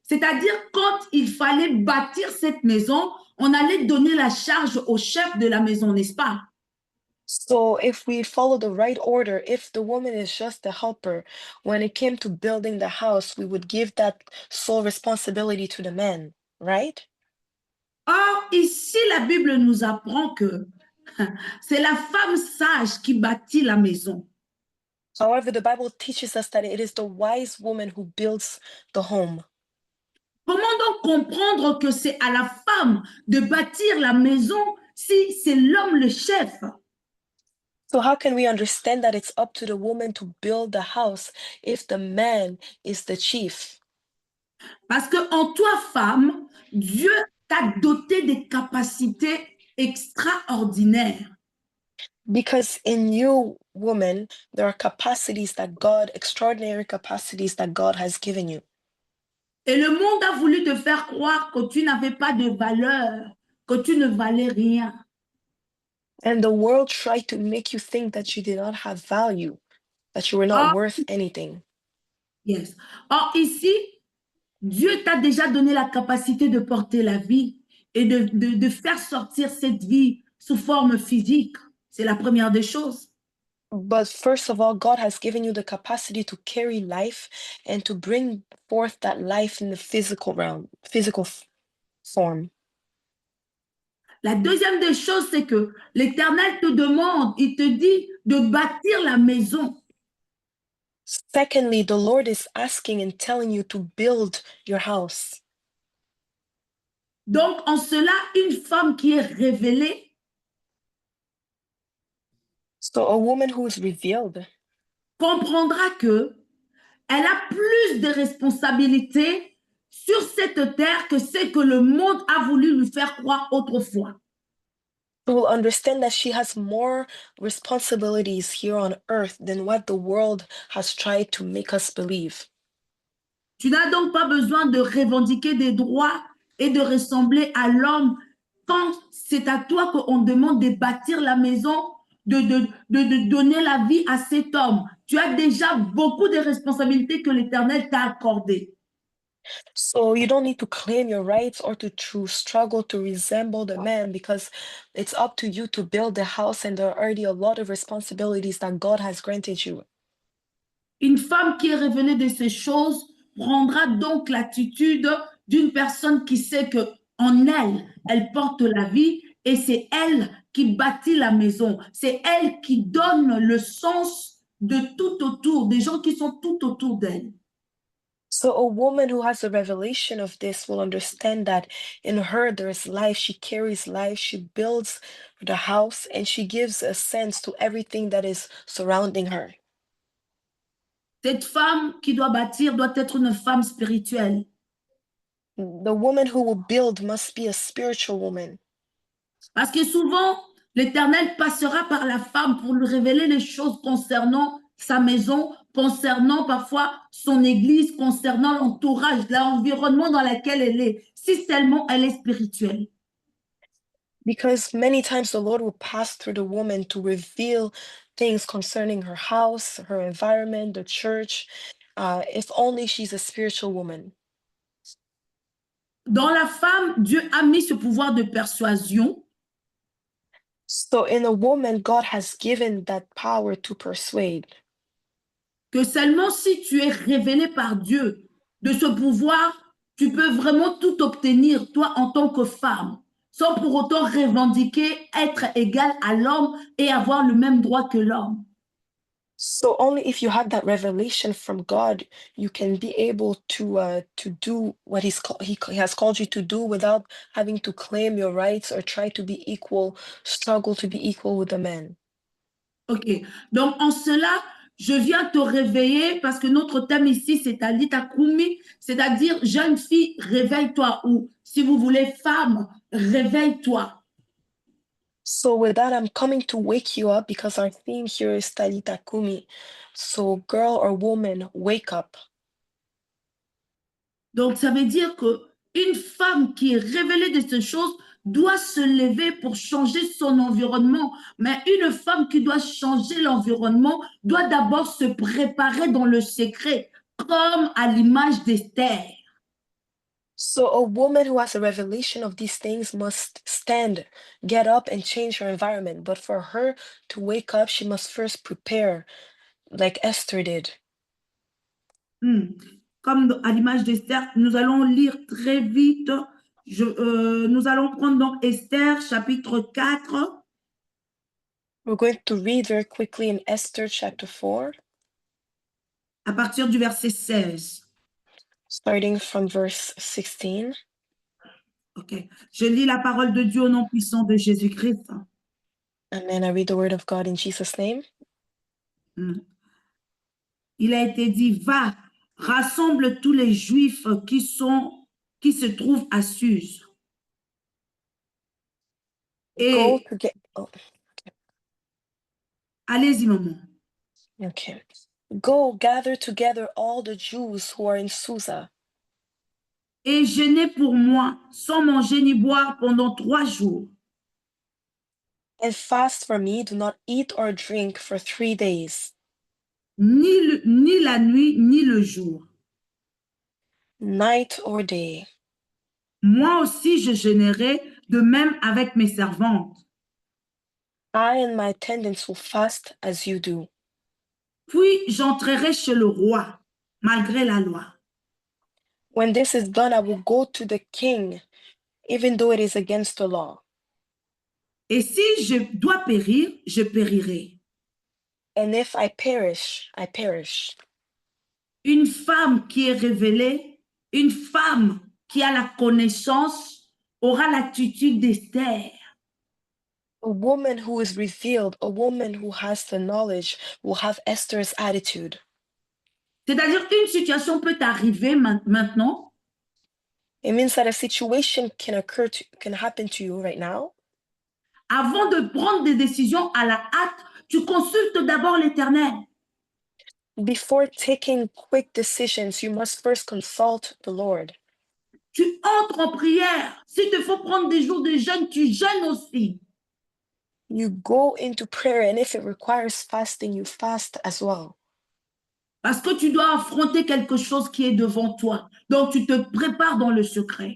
c'est-à-dire quand il fallait bâtir cette maison, on allait donner la charge au chef de la maison, n'est-ce pas? So if we follow the right order, if the woman is just the helper, when it came to building the house, we would give that sole responsibility to the man, right? Or, ici, la Bible nous apprend que c'est la femme sage qui bâtit la maison. However, the Bible teaches us that it is the wise woman who builds the home. Comment donc comprendre que c'est à la femme de bâtir la maison si c'est l'homme le chef? So how can we understand that it's up to the woman to build the house if the man is the chief? Parce que en toi, femme, Dieu t'a doté des capacités extraordinaires. Because in you, woman, there are capacities that God, extraordinary capacities that God has given you. Et le monde a voulu te faire croire que tu n'avais pas de valeur, que tu ne valais rien. And the world tried to make you think that you did not have value, that you were not Or, worth anything. yes. Or ici, Dieu t'a déjà donné la capacité de porter la vie et de faire sortir cette vie sous forme physique. C'est la première des choses. But first of all, God has given you the capacity to carry life and to bring forth that life in the physical realm, form. La deuxième des choses, c'est que l'Éternel te demande, il te dit de bâtir la maison. Secondly, the Lord is asking and telling you to build your house. Donc, en cela, une femme qui est révélée, So a woman who is revealed comprendra que elle a plus de responsabilités sur cette terre que ce que le monde a voulu lui faire croire autrefois. will understand that she has more responsibilities here on earth than what the world has tried to make us believe. Tu n'as donc pas besoin de revendiquer des droits et de ressembler à l'homme quand c'est à toi qu'on demande de bâtir la maison, de donner la vie à cet homme, tu as déjà beaucoup de responsabilités que l'Éternel t'a accordées. So you don't need to claim your rights or to struggle to resemble the man because it's up to you to build the house and there are already a lot of responsibilities that God has granted you. Une femme qui est révélée de ces choses prendra donc l'attitude d'une personne qui sait que en elle, elle porte la vie et c'est elle qui bâtit la maison. C'est elle qui donne le sens de tout autour, des gens qui sont tout autour d'elle. So a woman who has a revelation of this will understand that in her there is life, she carries life, she builds the house, and she gives a sense to everything that is surrounding her. Cette femme qui doit bâtir doit être une femme spirituelle. The woman who will build must be a spiritual woman. Parce que souvent, l'Éternel passera par la femme pour lui révéler les choses concernant sa maison, concernant parfois son église, concernant l'entourage, l'environnement dans lequel elle est, si seulement elle est spirituelle. Because many times the Lord will pass through the woman to reveal things concerning her house, her environment, the church, if only she's a spiritual woman. Dans la femme, Dieu a mis ce pouvoir de persuasion So in a woman, God has given that power to persuade. que seulement si tu es révélé par Dieu de ce pouvoir, tu peux vraiment tout obtenir, toi, en tant que femme, sans pour autant revendiquer être égal à l'homme et avoir le même droit que l'homme. So only if you have that revelation from God, you can be able to do what he has called you to do without having to claim your rights or try to be equal, struggle to be equal with the man. OK. Donc, en cela, je viens te réveiller parce que notre thème ici, c'est Talita Kumi, c'est-à-dire jeune fille, réveille-toi, ou si vous voulez, femme, réveille-toi. So with that, I'm coming to wake you up because our theme here is Talita Kumi. So girl or woman, wake up. Donc, ça veut dire qu'une femme qui est révélée de ces choses doit se lever pour changer son environnement. Mais une femme qui doit changer l'environnement doit d'abord se préparer dans le secret, comme à l'image d'Esther. So a woman who has a revelation of these things must stand, get up, and change her environment. But for her to wake up, she must first prepare, like Esther did. Comme à l'image d'Esther, nous allons lire très vite. Nous allons prendre donc Esther chapitre 4. We're going to read very quickly in Esther chapter 4, À partir du verset 16. starting from verse 16. OK. Je lis la parole de Dieu au nom puissant de Jésus-Christ. And then I read the word of God in Jesus' name. Il a été dit, va, rassemble tous les Juifs qui se trouvent à Suse. Go Et to get. Oh, allez-y, maman. okay. Go gather together all the Jews who are in Susa, Et jeûnez pour moi, sans manger ni boire pendant 3 jours. and fast for me. Do not eat or drink for 3 days, Ni la nuit, ni le jour. night or day. Moi aussi, je jeûnerai, de même avec mes servantes. I and my attendants will fast as you do. Puis j'entrerai chez le roi, malgré la loi. When this is done, I will go to the king, even though it is against the law. Et si je dois périr, je périrai. And if I perish, I perish. Une femme qui est révélée, une femme qui a la connaissance, aura l'attitude d'Esther. A woman who is revealed, a woman who has the knowledge, will have Esther's attitude. C'est-à-dire qu'une situation peut arriver maintenant It means that a situation can happen to you right now. avant de prendre des décisions à la hâte, tu consultes d'abord l'Éternel. Before taking quick decisions, you must first consult the Lord. tu entres en prière. S'il te faut prendre des jours de jeûne, tu jeûnes aussi. You go into prayer, and if it requires fasting, you fast as well. Parce que tu dois affronter quelque chose qui est devant toi. Donc, tu te prépares dans le secret.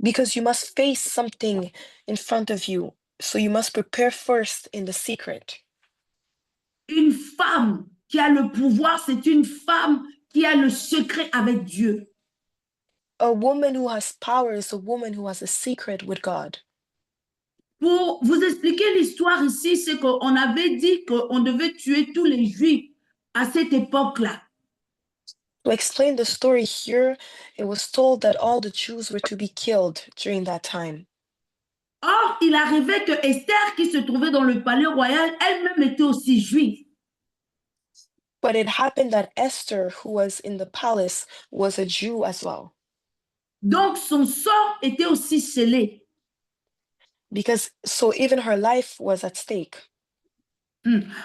Because you must face something in front of you. So you must prepare first in the secret. Une femme qui a le pouvoir, c'est une femme qui a le secret avec Dieu. A woman who has power is a woman who has a secret with God. Pour vous expliquer l'histoire ici, c'est qu'on avait dit qu'on devait tuer tous les Juifs à cette époque-là. To explain the story here, it was told that all the Jews were to be killed during that time. Or, il arrivait que Esther, qui se trouvait dans le palais royal, elle-même était aussi juive. But it happened that Esther, who was in the palace, was a Jew as well. Donc, son sort était aussi scellé. Because so even her life was at stake.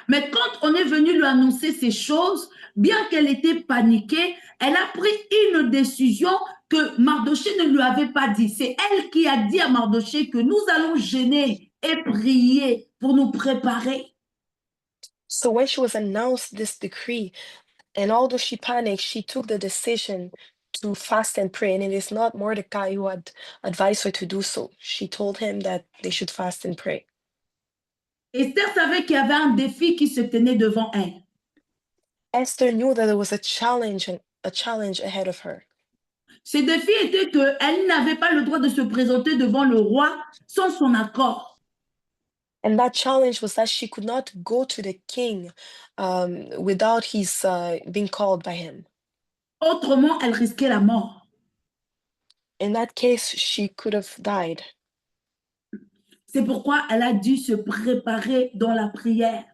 Mais quand on est venu lui annoncer ces choses, bien qu'elle était paniquée, elle a pris une décision que Mardoché ne lui avait pas dit. C'est elle qui a dit à Mardoché que nous allons gêner et prier pour nous préparer. So when she was announced this decree, and although she panicked, she took the decision to fast and pray. And it is not Mordecai who had advised her to do so. She told him that they should fast and pray. Esther savait qu'il y avait un défi qui se tenait devant elle. Esther knew that there was a challenge ahead of her. Ce défi était qu'elle n'avait pas le droit de se présenter devant le roi sans son accord. And that challenge was that she could not go to the king without his being called by him. Autrement, elle risquait la mort. In that case, she could have died. C'est pourquoi elle a dû se préparer dans la prière.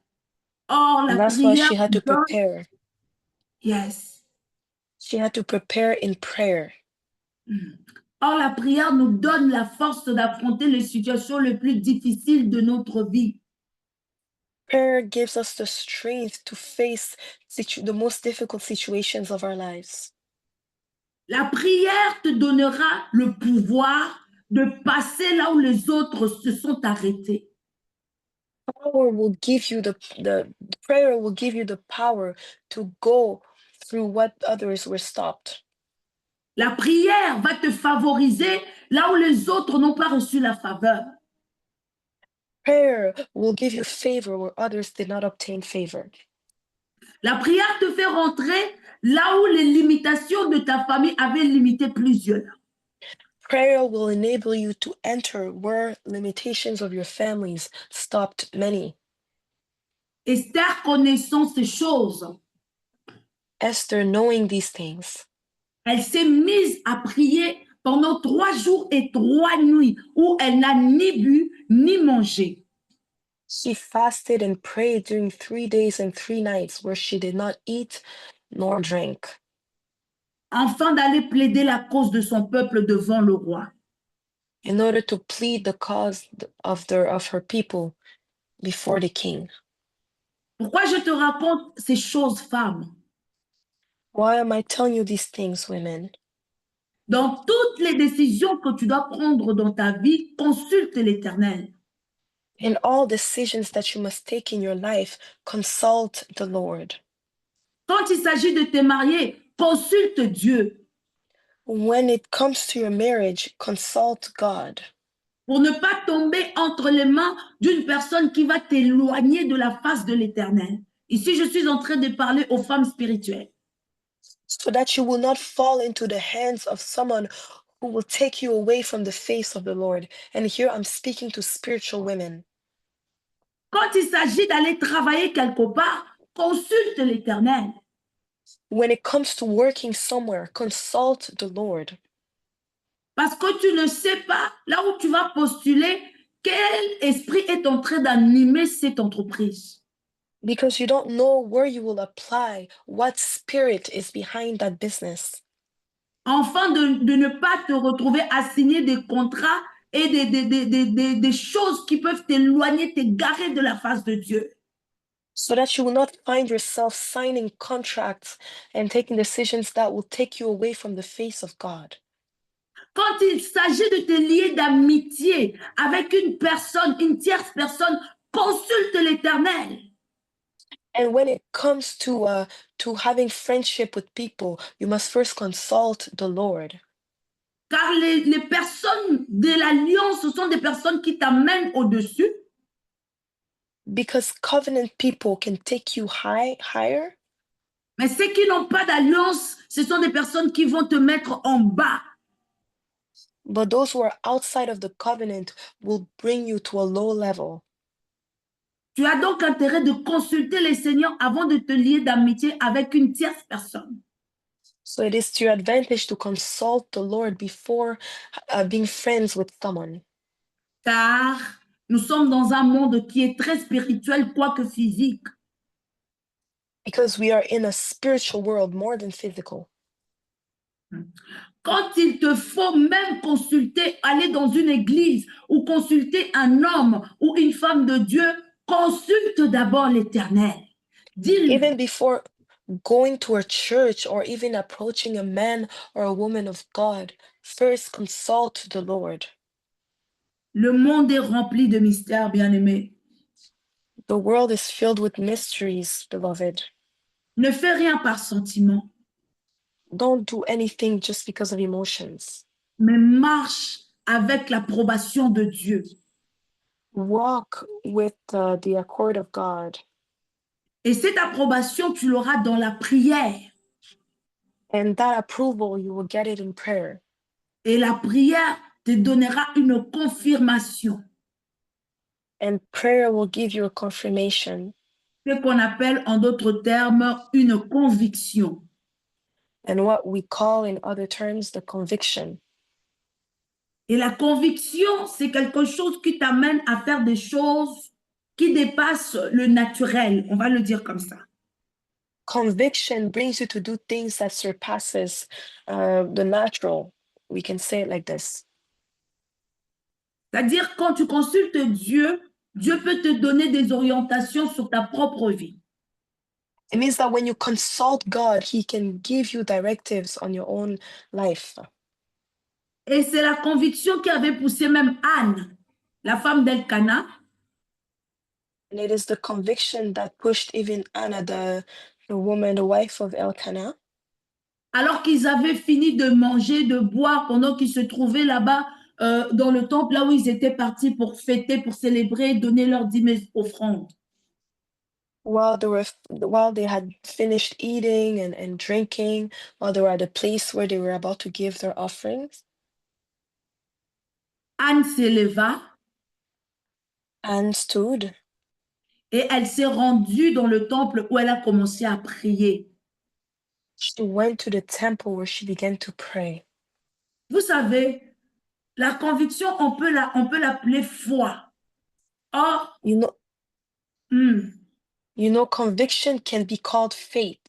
Or, la And that's why prière she had to donne... prepare. Yes. She had to prepare in prayer. Or, la prière nous donne la force d'affronter les situations les plus difficiles de notre vie. Prayer gives us the strength to face the most difficult situations of our lives. La prière te donnera le pouvoir de passer là où les autres se sont arrêtés. Power will give you the prayer will give you the power to go through what others were stopped. La prière va te favoriser là où les autres n'ont pas reçu la faveur. Prayer will give you favor where others did not obtain favor. La prière te fait rentrer là où les limitations de ta famille avaient limité plusieurs. Prayer will enable you to enter where limitations of your families stopped many. Esther, connaissant ces choses, Esther, knowing these things, elle s'est mise à prier pendant 3 jours et 3 nuits où elle n'a ni bu ni mangé. she fasted and prayed during 3 days and 3 nights where she did not eat nor drink, Afin d'aller plaider la cause de son peuple devant le roi. in order to plead the cause of her people before the king. Pourquoi je te raconte ces choses, femmes? Why am I telling you these things, women? Dans toutes les décisions que tu dois prendre dans ta vie, consulte l'Éternel. In all decisions that you must take in your life, consult the Lord. Quand il s'agit de te marier, consulte Dieu. When it comes to your marriage, consult God. Pour ne pas tomber entre les mains d'une personne qui va t'éloigner de la face de l'Éternel. Ici, je suis en train de parler aux femmes spirituelles. So that you will not fall into the hands of someone who will take you away from the face of the Lord. And here I'm speaking to spiritual women. Quand il s'agit d'aller travailler quelque part, consulte l'Éternel. When it comes to working somewhere, consult the Lord. Parce que tu ne sais pas, là où tu vas postuler, quel esprit est en train d'animer cette entreprise. Because you don't know where you will apply, what spirit is behind that business. Afin de ne pas te retrouver à signer des contrats et des choses qui peuvent t'éloigner, t'égarer de la face de Dieu. So that you will not find yourself signing contracts and taking decisions that will take you away from the face of God. Quand il s'agit de te lier d'amitié avec une personne, une tierce personne, consulte l'Éternel. And when it comes to having friendship with people, you must first consult the Lord. Car les personnes de l'alliance, ce sont des personnes qui t'amènent au-dessus. Because covenant people can take you higher, Mais ceux qui n'ont pas d'alliance, ce sont des personnes qui vont te mettre en bas. but those who are outside of the covenant will bring you to a low level. Tu as donc intérêt de consulter les seigneurs avant de te lier d'amitié avec une tierce personne. So it is to your advantage to consult the Lord before being friends with someone. Car nous sommes dans un monde qui est très spirituel, quoique physique. Because we are in a spiritual world more than physical. Quand il te faut même consulter, aller dans une église ou consulter un homme ou une femme de Dieu, consulte d'abord l'Éternel. Dis-lui, Even before going to a church or even approaching a man or a woman of God, first consult the Lord. le monde est rempli de mystères, bien-aimés. The world is filled with mysteries, beloved. Ne fais rien par sentiment, Don't do anything just because of emotions. mais marche avec l'approbation de Dieu. Walk with the accord of God. Et cette approbation, tu l'auras dans la prière. And that approval, you will get it in prayer. Et la prière te donnera une confirmation, And prayer will give you a confirmation. ce qu'on appelle en d'autres termes une conviction. And what we call in other terms, the conviction. Et la conviction, c'est quelque chose qui t'amène à faire des choses qui dépassent le naturel, on va le dire comme ça. Conviction brings you to do things that surpasses the natural. We can say it like this. C'est-à-dire, quand tu consultes Dieu, Dieu peut te donner des orientations sur ta propre vie. It means that when you consult God, He can give you directives on your own life. Et c'est la conviction qui avait poussé même Anne, la femme d'Elkana, And it is the conviction that pushed even Anna, the woman, the wife of Elkanah, alors qu'ils avaient fini de manger, de boire, pendant qu'ils se trouvaient là-bas dans le temple, là où ils étaient partis pour fêter, pour célébrer, donner leurs 10 offrandes. while they had finished eating and drinking, while they were at a place where they were about to give their offerings, Anne s'éleva Anne stood et elle s'est rendue dans le temple où elle a commencé à prier. she went to the temple where she began to pray. Vous savez, la conviction, on peut l'appeler foi. Or, You know, hmm, you know, conviction can be called faith.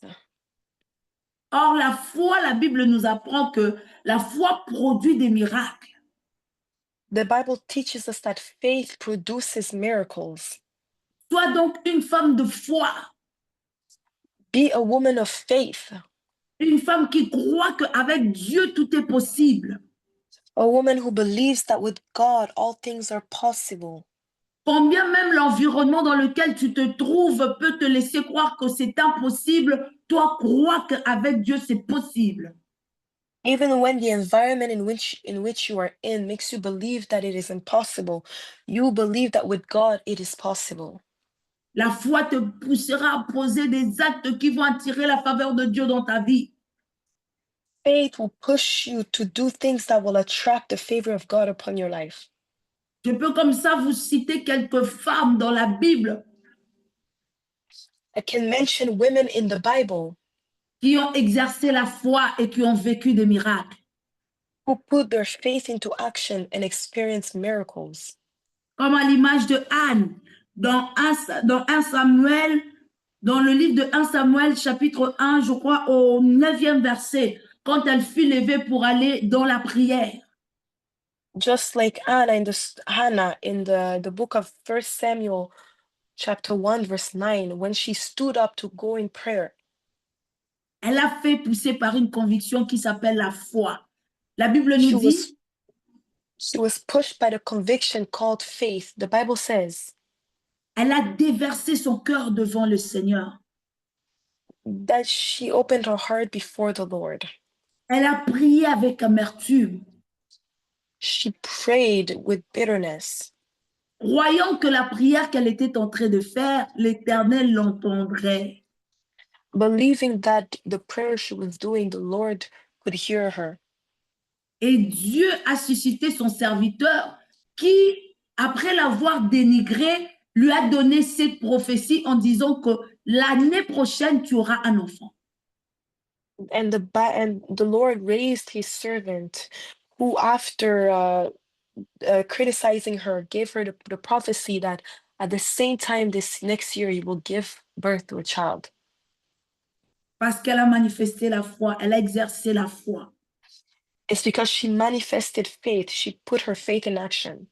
or la foi, la Bible nous apprend que la foi produit des miracles. The Bible teaches us that faith produces miracles. Sois donc une femme de foi, Be a woman of faith, une femme qui croit qu'avec Dieu, tout est possible. a woman who believes that with God all things are possible. Combien même l'environnement dans lequel tu te trouves peut te laisser croire que c'est impossible, toi crois qu'avec Dieu, c'est possible. Even when the environment in which you are in makes you believe that it is impossible, you believe that with God it is possible. La foi te poussera à poser des actes qui vont attirer la faveur de Dieu dans ta vie. Faith will push you to do things that will attract the favor of God upon your life. Je peux comme ça vous citer quelques femmes dans la Bible I can mention women in the Bible qui ont exercé la foi et qui ont vécu des miracles. who put their faith into action and experienced miracles. Comme à l'image de Anne, dans 1 Samuel, dans le livre de 1 Samuel, chapitre 1, je crois, au 9e verset, quand elle fut levée pour aller dans la prière. Just like Hannah in the book of 1 Samuel, chapter 1, verse 9, when she stood up to go in prayer. Elle a fait pousser par une conviction qui s'appelle la foi. La Bible She nous dit, was She was pushed by the conviction called faith. The Bible says Elle a déversé son cœur devant le Seigneur. that she opened her heart before the Lord. Elle a prié avec amertume, She prayed with bitterness, croyant que la prière qu'elle était en train de faire, l'Éternel l'entendrait. believing that the prayer she was doing, the Lord could hear her. Et Dieu a suscité son serviteur qui, après l'avoir dénigré, lui a donné cette prophétie en disant que l'année prochaine, tu auras un enfant. And the Lord raised his servant who, after criticizing her, gave her the prophecy that at the same time this next year you will give birth to a child. Parce qu'elle a manifesté la foi, elle a exercé la foi. It's because she manifested faith. She put her faith in action.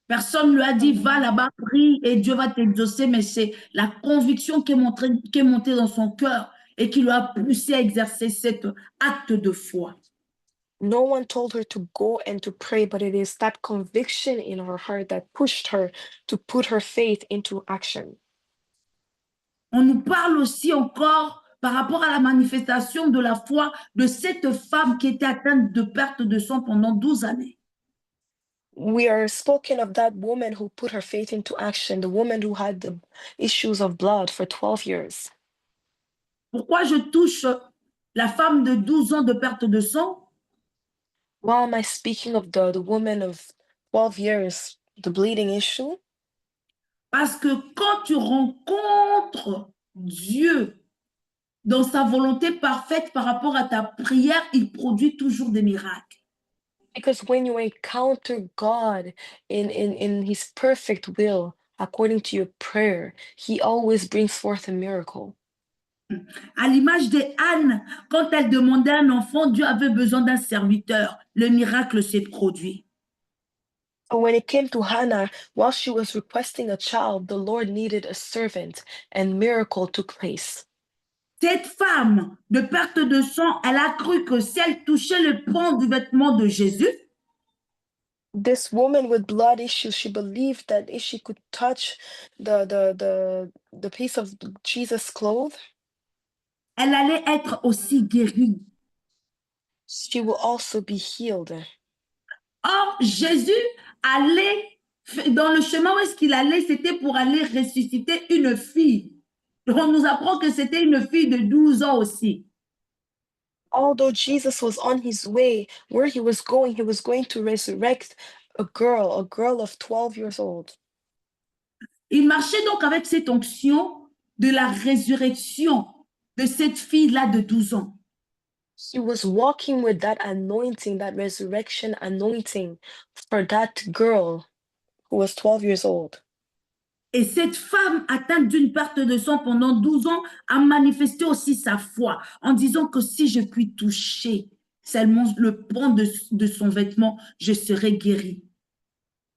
Personne ne lui a dit, va là-bas, prie et Dieu va t'exaucer, mais c'est la conviction qui est montée dans son cœur et qui lui a poussé à exercer cet acte de foi. No one told her to go and to pray, but it is that conviction in her heart that pushed her to put her faith into action. On nous parle aussi encore par rapport à la manifestation de la foi de cette femme qui était atteinte de perte de sang pendant 12 années. We are spoken of that woman who put her faith into action, the woman who had the issues of blood for 12 years. Pourquoi je touche la femme de 12 ans de perte de sang? Why am I speaking of the woman of 12 years, the bleeding issue? Parce que quand tu rencontres Dieu dans sa volonté parfaite par rapport à ta prière, il produit toujours des miracles. Because when you encounter God in his perfect will, according to your prayer, he always brings forth a miracle. À l'image de Anne, quand elle demandait un enfant, Dieu avait besoin d'un serviteur. Le miracle s'est produit. And when it came to Hannah, while she was requesting a child, the Lord needed a servant, and miracle took place. Cette femme de perte de sang, elle a cru que si elle touchait le pan du vêtement de Jésus, This woman with blood issues, she believed that if she could touch the piece of Jesus' clothes, elle allait être aussi guérie. she will also be healed. Or, Jésus allait, dans le chemin où est-ce qu'il allait, c'était pour aller ressusciter une fille. On nous apprend que c'était une fille de 12 ans aussi. Although Jesus was on his way, where he was going to resurrect a girl of 12 years old. Il marchait donc avec cette onction de la résurrection de cette fille-là de 12 ans. He was walking with that anointing, that resurrection anointing for that girl who was 12 years old. Et cette femme atteinte d'une perte de sang pendant 12 ans a manifesté aussi sa foi en disant que si je puis toucher seulement le pan de son vêtement, je serai guérie.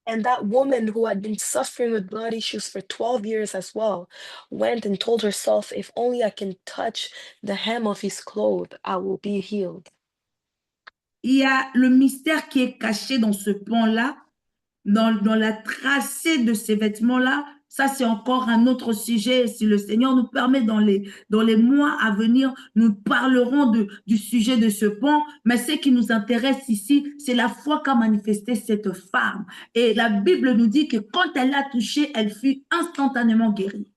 And that woman who had been suffering with blood issues for 12 years as well went and told herself, if only I can touch the hem of his cloth, I will be healed. Il y a le mystère qui est caché dans ce pan-là, dans la tracée de ces vêtements-là. Ça, c'est encore un autre sujet. Si le Seigneur nous permet, dans les mois à venir, nous parlerons du sujet de ce pan. Mais ce qui nous intéresse ici, c'est la foi qu'a manifestée cette femme. Et la Bible nous dit que quand elle l'a touchée, elle fut instantanément guérie.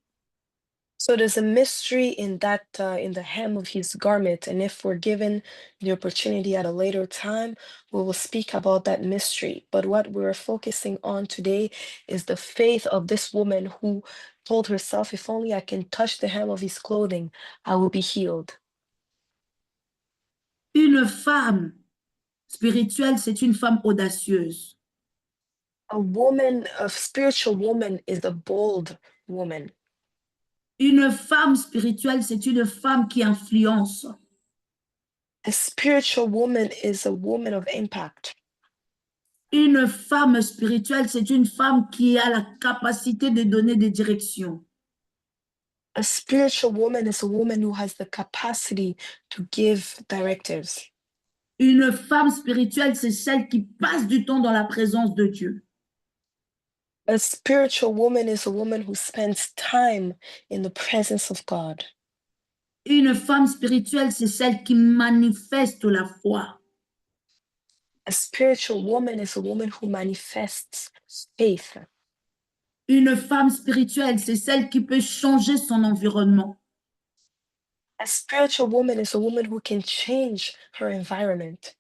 So there's a mystery in that, in the hem of his garment. And if we're given the opportunity at a later time, we will speak about that mystery. But what we're focusing on today is the faith of this woman who told herself, if only I can touch the hem of his clothing, I will be healed. Une femme spirituelle, c'est une femme audacieuse. A spiritual woman is a bold woman. Une femme spirituelle, c'est une femme qui influence. A spiritual woman is a woman of impact. Une femme spirituelle, c'est une femme qui a la capacité de donner des directions. A spiritual woman is a woman who has the capacity to give directives. Une femme spirituelle, c'est celle qui passe du temps dans la présence de Dieu. A spiritual woman is a woman who spends time in the presence of God. Une femme spirituelle, c'est celle qui manifeste la foi. A spiritual woman is a woman who manifests faith. Une femme spirituelle, c'est celle qui peut changer son environnement. A spiritual woman is a woman who can change her environment.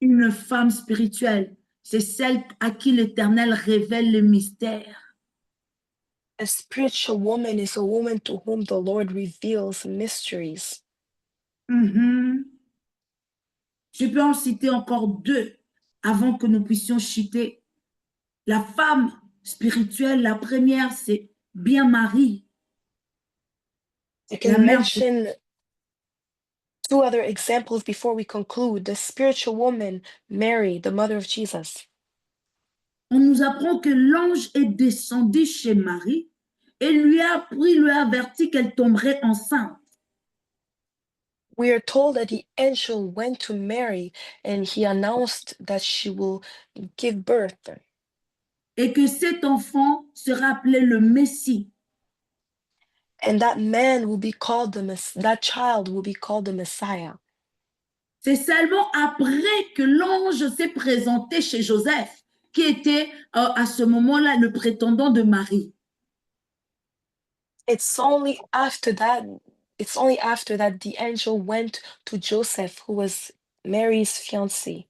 Une femme spirituelle, c'est celle à qui l'Éternel révèle les mystères. A spiritual woman is a woman to whom the Lord reveals mysteries. Mhm. Je peux en citer encore deux avant que nous puissions chuter. La femme spirituelle, la première, c'est bien Marie, I la can mère de... mention two other examples before we conclude. The spiritual woman, Mary, the mother of Jesus. On nous apprend que l'ange est descendu chez Marie et lui a appris, lui a averti qu'elle tomberait enceinte. We are told that the angel went to Mary and he announced that she will give birth Et que cet enfant sera appelé le Messie. and that man will be called that child will be called the Messiah. C'est seulement après que l'ange s'est présenté chez Joseph, qui était à ce moment-là le prétendant de Marie. It's only after that it's only after that the angel went to Joseph, who was Mary's fiancé,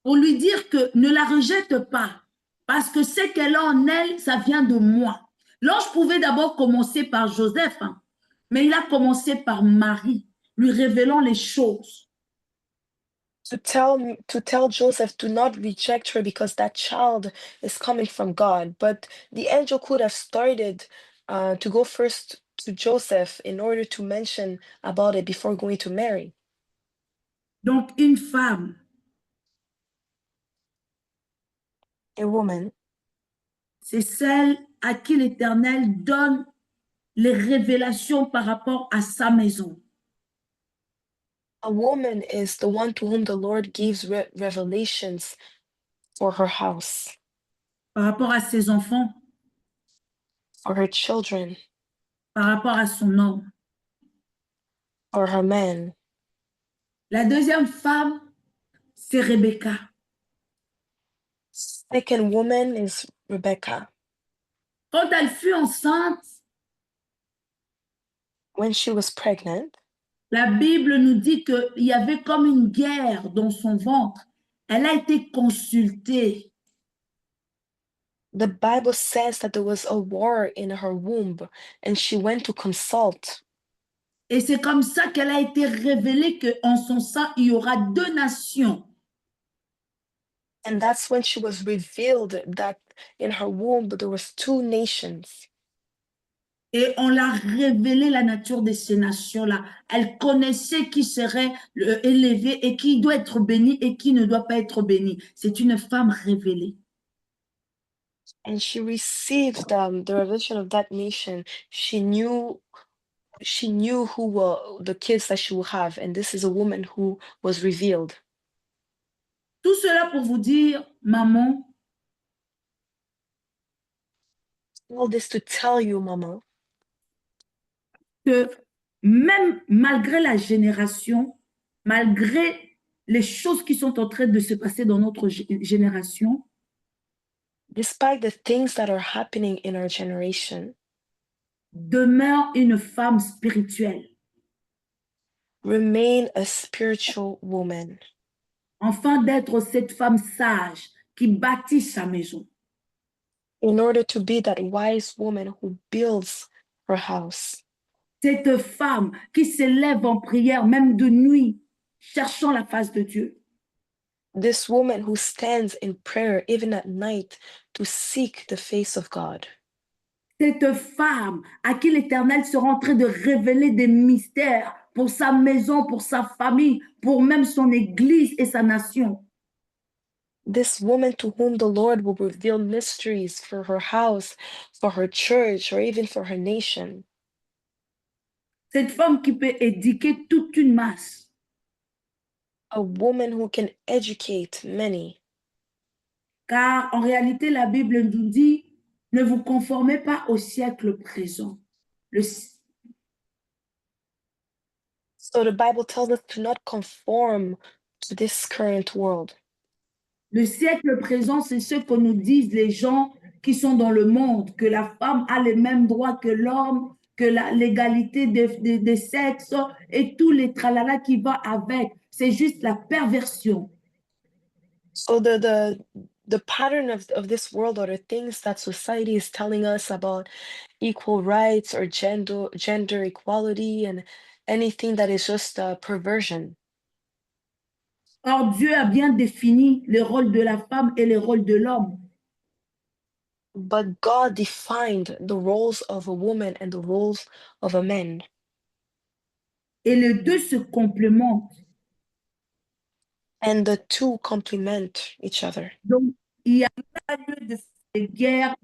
Pour lui dire que ne la rejette pas, parce que ce qu'elle a en elle, ça vient de moi. L'ange pouvait d'abord commencer par Joseph, hein, mais il a commencé par Marie, lui révélant les choses. to tell Joseph to not reject her because that child is coming from God. But the angel could have started to go first to Joseph in order to mention about it before going to Mary. Donc une femme, A woman, c'est celle à qui l'Éternel donne les révélations par rapport à sa maison. a woman is the one to whom the Lord gives revelations for her house, Par rapport à ses enfants, for her children, par rapport à son homme. or her man. La deuxième femme, c'est Rebecca. Second woman is Rebecca. Quand elle fut enceinte, When she was pregnant, la Bible nous dit qu'il y avait comme une guerre dans son ventre. Elle a été consultée. the Bible says that there was a war in her womb and she went to consult. Et c'est comme ça qu'elle a été révélée qu'en son sein, il y aura deux nations. And that's when she was revealed that in her womb there was two nations. Et on l'a révélé la nature de ces nations-là. Elle connaissait qui serait élevé et qui doit être béni et qui ne doit pas être béni. C'est une femme révélée. And she received the revelation of that nation. She knew who were the kids that she will have, and this is a woman who was revealed. Tout cela pour vous dire, maman, All this to tell you, Mama, que même malgré la génération, malgré les choses qui sont en train de se passer dans notre génération, despite the things that are happening in our generation, demeure une femme spirituelle, remain a spiritual woman, afin d'être cette femme sage qui bâtit sa maison. in order to be that wise woman who builds her house. Cette femme qui s'élève en prière, même de nuit, cherchant la face de Dieu. This woman who stands in prayer even at night to seek the face of God. Cette femme à qui l'Éternel sera en train de révéler des mystères pour sa maison, pour sa famille, pour même son église et sa nation. This woman to whom the Lord will reveal mysteries for her house, for her church, or even for her nation. Cette femme qui peut éduquer toute une masse. a woman who can educate many. Car en réalité, la Bible nous dit, ne vous conformez pas au siècle présent. So the Bible tells us to not conform to this current world. Le siècle présent, c'est ce que nous disent les gens qui sont dans le monde, que la femme a les mêmes droits que l'homme, que l'égalité des sexes et tous les tralala qui va avec. C'est juste la perversion. So the pattern of this world or the things that society is telling us about equal rights or gender equality and anything that is just a perversion. Or, Dieu a bien défini le rôle de la femme et le rôle de l'homme. But God defined the roles of a woman and the roles of a man. Et les deux se complémentent. And the two complement each other. Donc, il n'y a pas lieu de faire guerre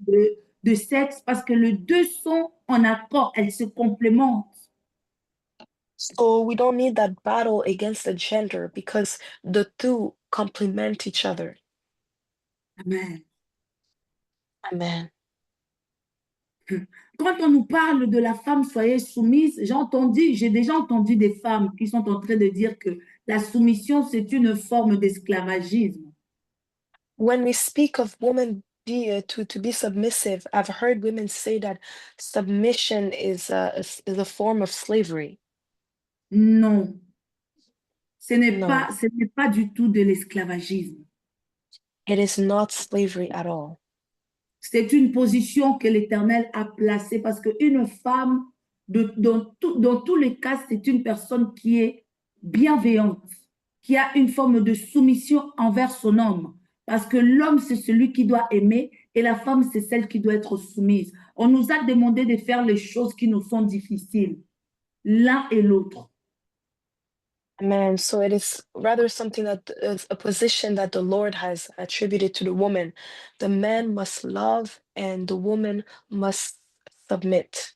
de sexe parce que les deux sont en accord, elles se complémentent. So we don't need that battle against the gender because the two complement each other. Amen. Amen. Quand on nous parle de la femme, soyez soumise, j'ai déjà entendu des femmes qui sont en train de dire que la soumission, c'est une forme d'esclavagisme. When we speak of women to be submissive, I've heard women say that submission is a form of slavery. Non, ce No, n'est pas du tout de l'esclavagisme. it is not slavery at all. C'est une position que l'Éternel a placée parce qu'une femme, dans tous les cas, c'est une personne qui est bienveillante, qui a une forme de soumission envers son homme. Parce que l'homme, c'est celui qui doit aimer et la femme, c'est celle qui doit être soumise. On nous a demandé de faire les choses qui nous sont difficiles, l'un et l'autre. Amen. So it is rather something that is a position that the Lord has attributed to the woman. The man must love and the woman must submit.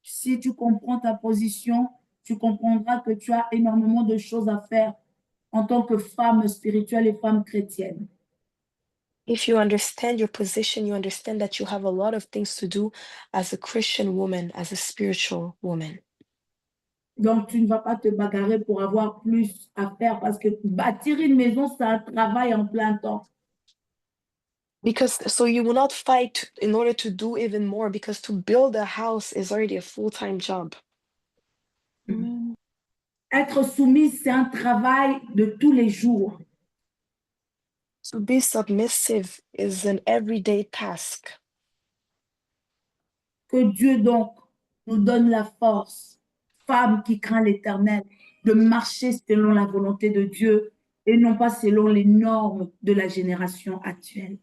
Si tu comprends ta position, tu comprendras que tu as énormément de choses à faire en tant que femme spirituelle et femme chrétienne. If you understand your position, you understand that you have a lot of things to do as a Christian woman, as a spiritual woman. Donc, tu ne vas pas te bagarrer pour avoir plus à faire parce que bâtir une maison, c'est un travail en plein temps. Because so you will not fight in order to do even more because to build a house is already a full-time job. Amen. Être soumise, c'est un travail de tous les jours. To be submissive is an everyday task. Que Dieu donc nous donne la force, femme qui craint l'Éternel, de marcher selon la volonté de Dieu et non pas selon les normes de la génération actuelle.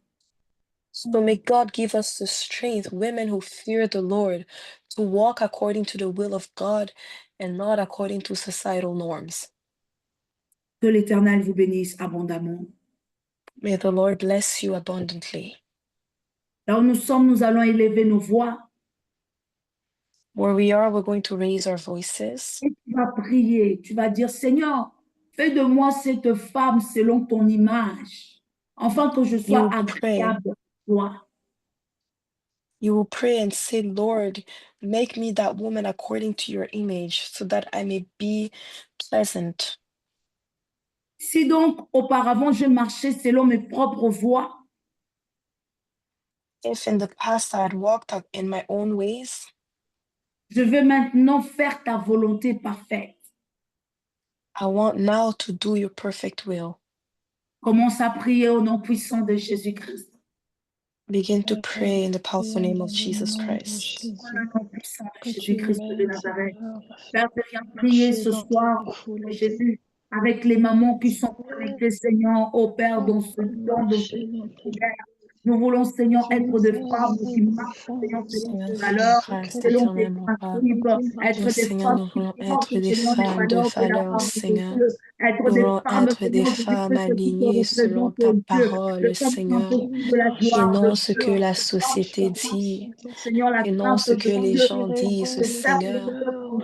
So may God give us the strength, women who fear the Lord, to walk according to the will of God and not according to societal norms. Que l'Éternel vous bénisse abondamment. May the Lord bless you abundantly. Là où nous sommes, nous allons élever nos voix. Where we are, we're going to raise our voices. Et tu vas prier, tu vas dire, Seigneur, fais de moi cette femme selon ton image, afin que je sois You pray. agréable à toi. You will pray and say, Lord, make me that woman according to your image so that I may be pleasant. Si donc auparavant je marchais selon mes propres voies, If in the past I had walked in my own ways, je veux maintenant faire ta volonté parfaite. I want now to do your perfect will. Commence à prier au nom puissant de Jésus-Christ. Begin to pray in the powerful name of Jesus Christ. Au nom puissant de Que tu Jésus-Christ de m'aides, Nazareth. Seigneur, Père, je viens prier ce dans soir, ta au nom de volonté. Jésus, avec les mamans qui sont connectées, Seigneur, au Père, dans ce temps de Marcher dans ta prière. Nous voulons, Seigneur, être des femmes qui avec des marchent, femmes, Seigneur, selon Seigneur tes Jésus valeurs, Christ, selon tes éternel mon Père. principes, être Oh des Seigneur, femmes nous qui voulons portent, être des Seigneur, les femmes de valeurs de la valeur, parole de Seigneur. Dieu, être Nous des voulons femmes, être des Seigneur, femmes Jésus-Christ, qui te alignées selon représentent, ta Dieu, parole, les femmes qui Seigneur, manifestent de la et gloire de non ce que Dieu, la les femmes qui société marchent, dit, Seigneur, la et non crainte ce de que les Dieu, gens disent, de faire de Seigneur. notre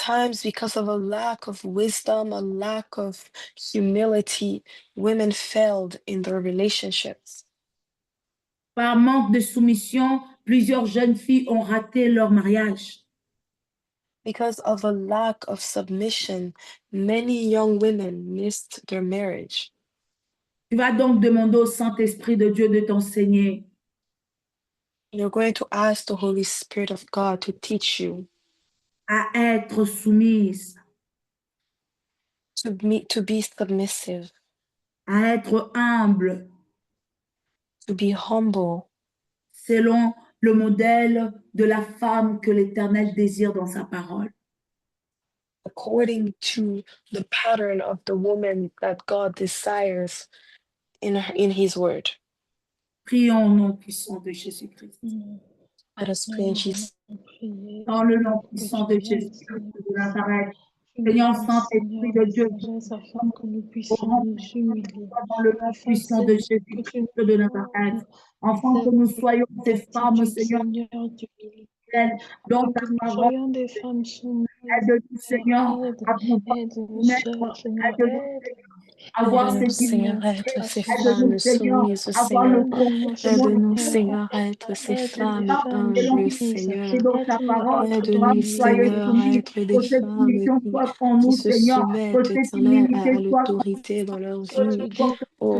times, because of a lack of wisdom, a lack of humility, women failed in their relationships. Par manque de soumission, plusieurs jeunes filles ont raté leur mariage. Because of a lack of submission, many young women missed their marriage. Tu vas donc demander au Saint-Esprit de Dieu de t'enseigner You're going to ask the Holy Spirit of God to teach you à être soumise, to be submissive, à être humble, to be humble, selon le modèle de la femme que l'Éternel désire dans sa parole. according to the pattern of the woman that God desires in his word. Prions au nom puissant de Jésus-Christ. Let us pray in Nous Jesus. allons prier Dans le nom pour que puissant tu de viennes, Jésus-Christ Seigneur. de Nazareth. Tu nous Seigneur donnes, Saint-Esprit Seigneur, de la Dieu, sagesse afin que nous au puissions nous remplissement humilier. dans le nom Afin, puissant de Seigneur, que tu Jésus-Christ nous de Nazareth. donnes Afin que nous soyons ces cette femmes, attitude, Seigneur, Seigneur, d'humilité. dans Afin ta que nous parole. soyons des femmes soumises. Aide-nous, Seigneur, Aide, à pouvoir aide-nous, mettre, Seigneur, Seigneur, aide-nous, aide. avoir Aide-nous, cette Seigneur, Aide-nous à humilité. être à ces Aide-nous, femmes subir. Seigneur, soumises, avoir le Seigneur. Aide-nous, comportement de Aide-nous, Seigneur. Seigneur. Seigneur, à être ces Aide les femmes femmes Selon humbles, soumises. c'est Seigneur. dans ta Aide-nous à parole, être Aide-nous, femme, soyez humbles. Seigneur, à soumis, être des que cette femmes humilité soit en qui nous, se Seigneur, que soumettent, cette Éternel, humilité à soit l'autorité dans leur que vie, Que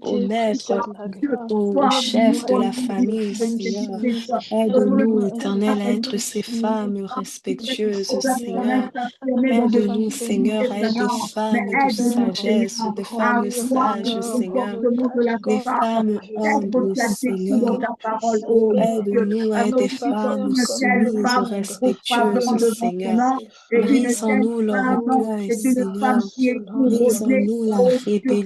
au l'humilité maître, précède la Dieu gloire. au soit Aide-nous chef à de en la nous, être des famille, femmes Seigneur. soumises. dans le Aide-nous, Aide-nous nom à être Éternel, des à femmes être ces soumises. femmes respectueuses, au personnel Seigneur. s'affirmer dans des Aide-nous, difficultés, Seigneur, à être des Seigneur, mais femmes de aide-nous, sagesse, Seigneur, des à femmes Accomplir, avoir le sages, Seigneur, Seigneur, comportement de davantage la des encore femme, femmes avec telle que humbles, tu as nous, décrit dans Seigneur. afin ta que, parole, oh Oh, Seigneur, Dieu, aide-nous à être afin des que tu fasses faire femmes une comme telle les soumises, femme ongles, coupable respectueuses, que devant ton Seigneur. nom, ces et une femmes Brise en telle nous femme l'orgueil, est une soient Seigneur. femme qui est selon la Brise en couronnée, nous la oh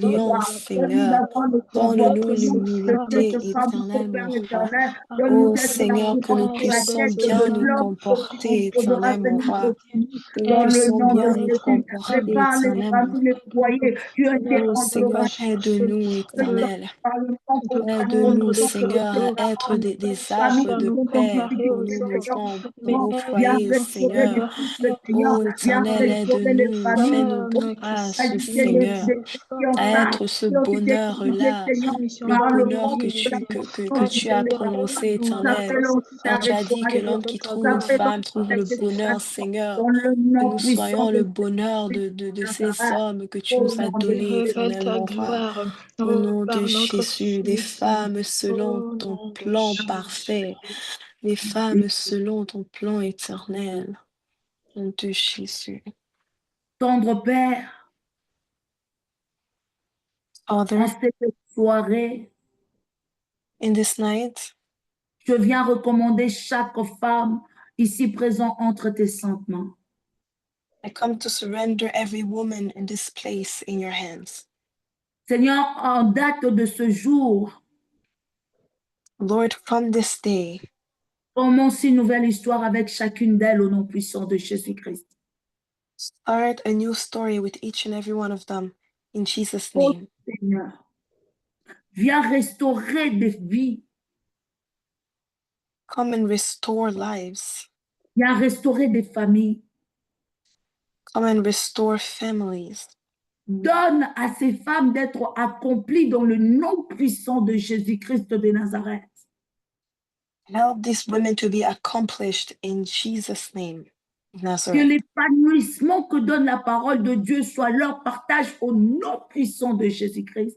Dieu, rébellion, parole. que nous Seigneur. avons le Donne-nous Être ces comportement de femmes, l'humilité cette femme, oh éternelle, Père mon roi. éternel, donne-nous Oh d'être la Seigneur, que nous puissance sur la capables puissions tête d'être bien de nous femmes l'homme comporter, qu'on posera, éternel, mon Seigneur, roi. au-dessus, Que nous dans le puissions nom bien de nous Jésus. comporter, Prépare les éternel, mon familles, roi. les foyers, tu as été Oh entre le Seigneur, aide-nous, éternel. Parlement de pour Aide-nous, prendre de de Seigneur, à photos, être des famille arbres chercher à qui de nous sont en paix comparer pour aux nos difficulté, autres. maisons, pour Mais Seigneur. nos Viens foyers, aide-nous, restaurer les Seigneur. Seigneur, couples, Seigneur. Oh Viens éternel, restaurer les aide-nous, familles. fais-nous femmes qui grâce, Qualifier les Seigneur, subissent, esprits en à face, être femmes ce qui ont été étudiés, bonheur-là, Seigneur, qui sont le par le bonheur monde que de la que puissance tu de as libérés, prononcé, nous ça éternel. fait laisse longtemps Quand ta tu as dit que restauration. l'homme de qui ta trouve Ça une fait gloire. femme longtemps trouve ta le bonheur, restauration. Seigneur. Dans le Que nom nous puissant soyons le de bonheur Jésus de de ces Nazareth, hommes que tu au nous as nom de donnés, Révèle éternel, ta mon roi. gloire Au nom de par notre Jésus, des soumission. femmes selon Au ton nom de plan Jésus. parfait, des femmes selon ton plan éternel. Au nom de Jésus. Tendre Père, en Father, cette soirée, in this night, je viens recommander chaque femme ici présente entre tes saintes mains. I come to surrender every woman in this place in your hands. Seigneur, en date de ce jour, Lord, from this day, commence une nouvelle histoire avec chacune d'elles au nom puissant de Jésus-Christ. start a new story with each and every one of them in Jesus' Oh name. Seigneur, viens restaurer des vies, Come and restore lives. viens restaurer des familles. Come and restore families. Donne à ces femmes d'être accomplies dans le nom puissant de Jésus-Christ de Nazareth. Help these women to be accomplished in Jesus' name. Que Nazareth. l'épanouissement que donne la parole de Dieu soit leur partage au nom puissant de Jésus-Christ.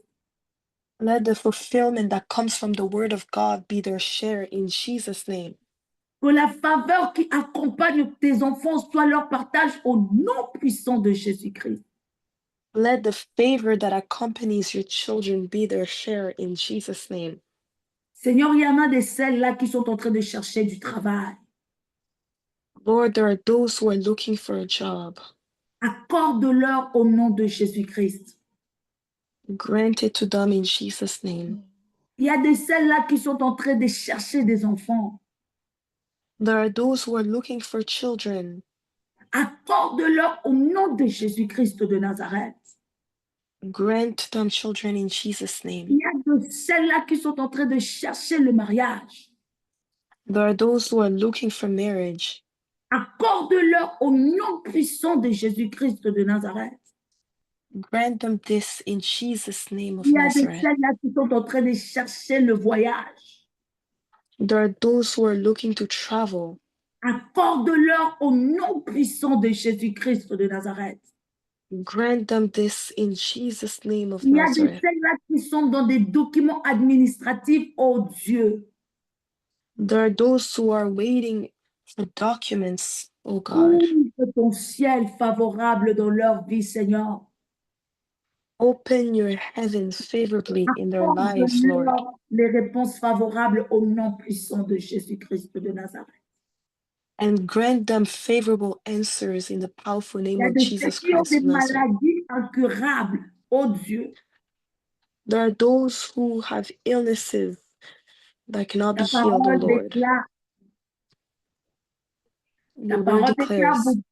Let the fulfillment that comes from the word of God be their share in Jesus' name. Que la faveur qui accompagne tes enfants soit leur partage au nom puissant de Jésus-Christ. Let the favor that accompanies your children be their share in Jesus' name. Seigneur, il y en a de celles-là qui sont en train de chercher du travail. Lord, there are those who are looking for a job. Accorde-leur au nom de Jésus-Christ. Grant it to them in Jesus' name. Il y a de celles-là qui sont en train de chercher des enfants. There are those who are looking for children. Accorde-leur au nom de Jésus-Christ de Nazareth. Grant them children in Jesus' Il name. y a de celles-là qui sont en train de chercher le mariage. There are those who are looking for marriage. Accorde-leur au nom puissant de Jésus-Christ de Nazareth. Grant them this in Jesus' name of Il y a de Nazareth. celles-là qui sont en train de chercher le voyage. There are those who are looking to travel. Accorde-leur au nom puissant de Jésus-Christ de Nazareth. Grant them this in Jesus' name of Il y a de Nazareth. celles-là qui sont dans des documents administratifs, oh Dieu. There are those who are waiting for documents oh God. Ouvre ton ciel favorable dans leur vie, Seigneur. Open your heavens favorably in their lives, Lord, Accorde-leur les réponses favorables au nom puissant de Jésus-Christ de Nazareth. and grant them favorable answers in the powerful Il name y a of de ceux Jesus qui ont Christ des of Nazareth. maladies incurables, oh Dieu. There are those who have illnesses that cannot be Ta healed, oh parole Lord. déclare, ta Your word parole déclare, declares vous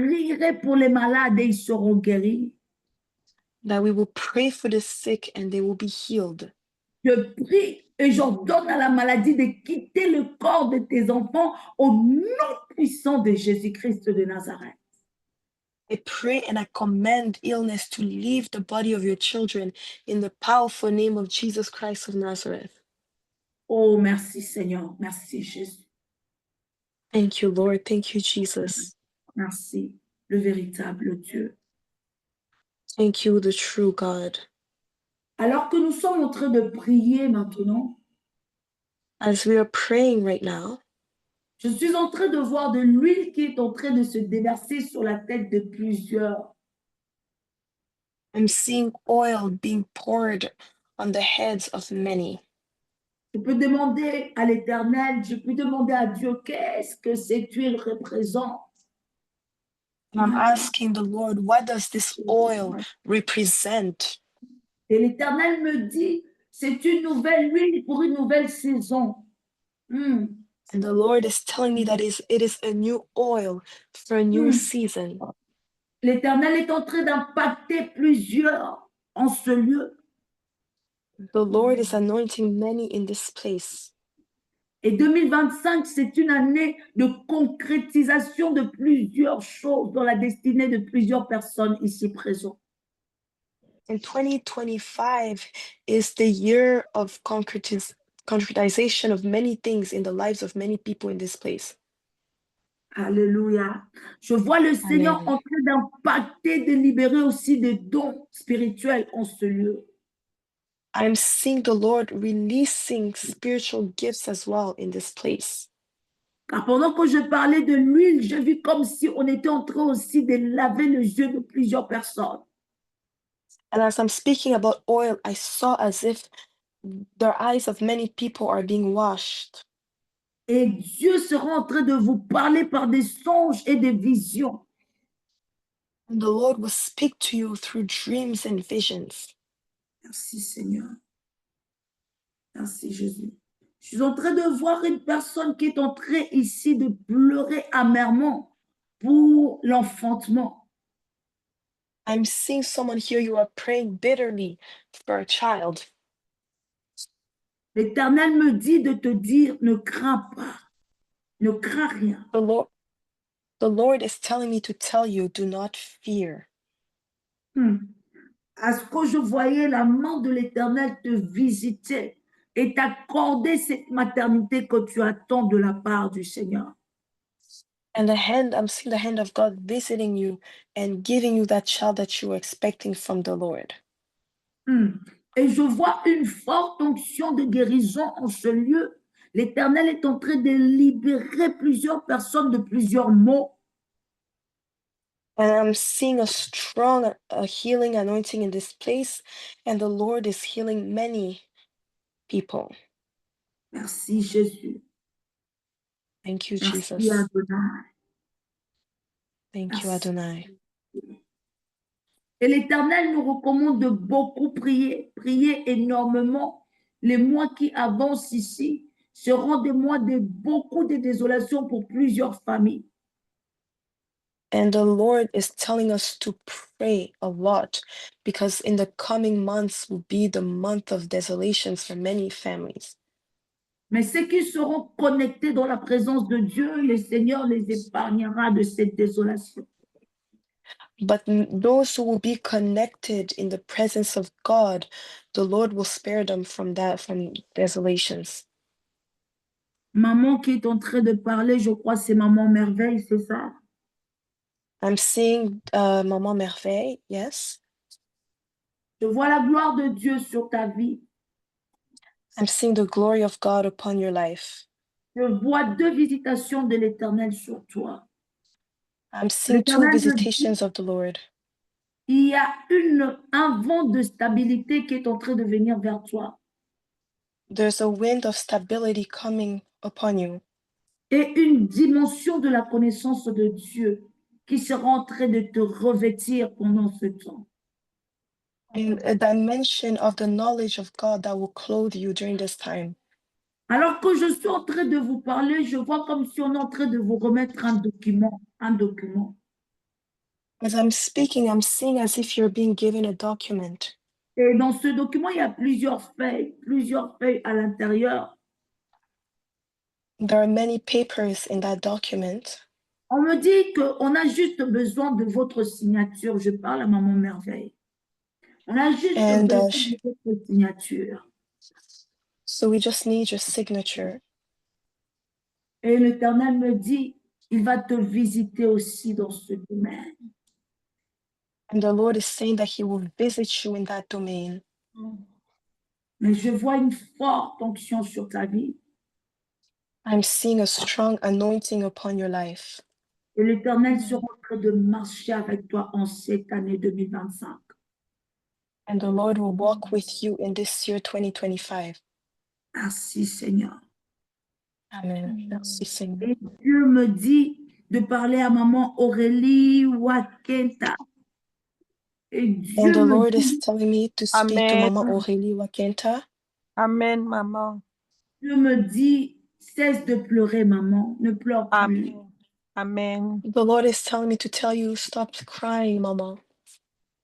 prierez pour les malades et ils seront guéris. that we will pray for the sick and they will be healed. Je prie et j'ordonne à la maladie de quitter le corps de tes enfants au nom puissant de Jésus-Christ de Nazareth. I pray and I command illness to leave the body of your children in the powerful name of Jesus Christ of Nazareth. Oh, merci Seigneur, merci Jésus, Thank you, Lord. Thank you, Jesus. merci le véritable Dieu. Thank you, the true God. Alors que nous sommes en train de prier maintenant, As we are praying right now, je suis en train de voir de l'huile qui est en train de se déverser sur la tête de plusieurs. I'm seeing oil being poured on the heads of many. Je peux demander à l'Éternel, je peux demander à Dieu, qu'est-ce que cette huile représente? And I'm asking the Lord, what does this oil represent? Et l'Éternel me dit, c'est une nouvelle huile pour une nouvelle saison. Hmm. And the Lord is telling me that it is a new oil for a new Hmm. season. L'Éternel est en train d'impacter plusieurs en ce lieu. The Lord is anointing many in this place. Et 2025, c'est une année de concrétisation de plusieurs choses dans la destinée de plusieurs personnes ici présentes. And 2025 is the year of concretization of many things in the lives of many people in this place. Alléluia. Je vois le Seigneur Alléluia. en train d'impacter, de libérer aussi des dons spirituels en ce lieu. I'm seeing the Lord releasing spiritual gifts as well in this place. Car pendant que je parlais de l'huile, j'ai vu comme si on était en train aussi de laver les yeux de plusieurs personnes. And as I'm speaking about oil, I saw as if the eyes of many people are being washed. Et Dieu sera en train de vous parler par des songes et des visions. And the Lord will speak to you through dreams and visions. Merci Seigneur. Merci Jésus. Je suis en train de voir une personne qui est en train ici de pleurer amèrement pour l'enfantement. I'm seeing someone here, you are praying bitterly for a child. L'Éternel me dit de te dire, ne crains pas, ne crains rien. The Lord is telling me to tell you, do not fear. À ce que je voyais la main de l'Éternel te visiter et t'accorder cette maternité que tu attends de la part du Seigneur. And I'm seeing the hand of God visiting you and giving you that child that you were expecting from the Lord. Et je vois une forte onction de guérison en ce lieu. L'Éternel est en train de libérer plusieurs personnes de plusieurs maux. And I'm seeing a strong healing anointing in this place, and the Lord is healing many people. Merci Jésus. Thank you, Merci Jesus. Adonai. Thank you, Merci. Adonai. Et l'Éternel nous recommande de beaucoup prier, prier énormément. Les mois qui avancent ici seront des mois de beaucoup de désolation pour plusieurs familles. And the Lord is telling us to pray a lot because in the coming months will be the month of desolations for many families. Mais ceux qui seront connectés dans la présence de Dieu, le Seigneur les épargnera de cette désolation. But those who will be connected in the presence of God, the Lord will spare them from desolations. Maman qui est en train de parler, je crois c'est Maman Merveille, c'est ça? I'm seeing Maman Merveille, yes. Je vois la gloire de Dieu sur ta vie. I'm seeing the glory of God upon your life. Je vois 2 visitations de l'Éternel sur toi. I'm seeing two L'Éternel me dit, visitations of the Lord. il y a un vent de stabilité qui est en train de venir vers toi. There's a wind of stability coming upon you. Et une dimension de la connaissance de Dieu qui sera en train de te revêtir pendant ce temps. And a dimension of the knowledge of God that will clothe you during this time. Alors que je suis en train de vous parler, je vois comme si on est en train de vous remettre un document. As I'm speaking, I'm seeing as if you're being given a document. Et dans ce document, il y a plusieurs feuilles à l'intérieur. There are many papers in that document. On me dit qu'on a juste besoin de votre signature. Je parle à Maman Merveille. On a juste And besoin de votre signature. so we just need your signature. Et l'Éternel me dit, il va te visiter aussi dans ce domaine. And the Lord is saying that He will visit you in that domain. Mais je vois une forte onction sur ta vie. I'm seeing a strong anointing upon your life. Et l'Éternel sera en train de marcher avec toi en cette année 2025. And the Lord will walk with you in this year 2025. Merci Seigneur. Amen. Merci, Seigneur. Et Dieu me dit de parler à Maman Aurélie Wakenta. Et And Dieu the me Lord dit, is telling me to speak to Mama Aurélie Wakenta. Amen, maman. Dieu me dit, cesse de pleurer, maman, ne pleure plus. Amen. The Lord is telling me to tell you, stop crying, Mama.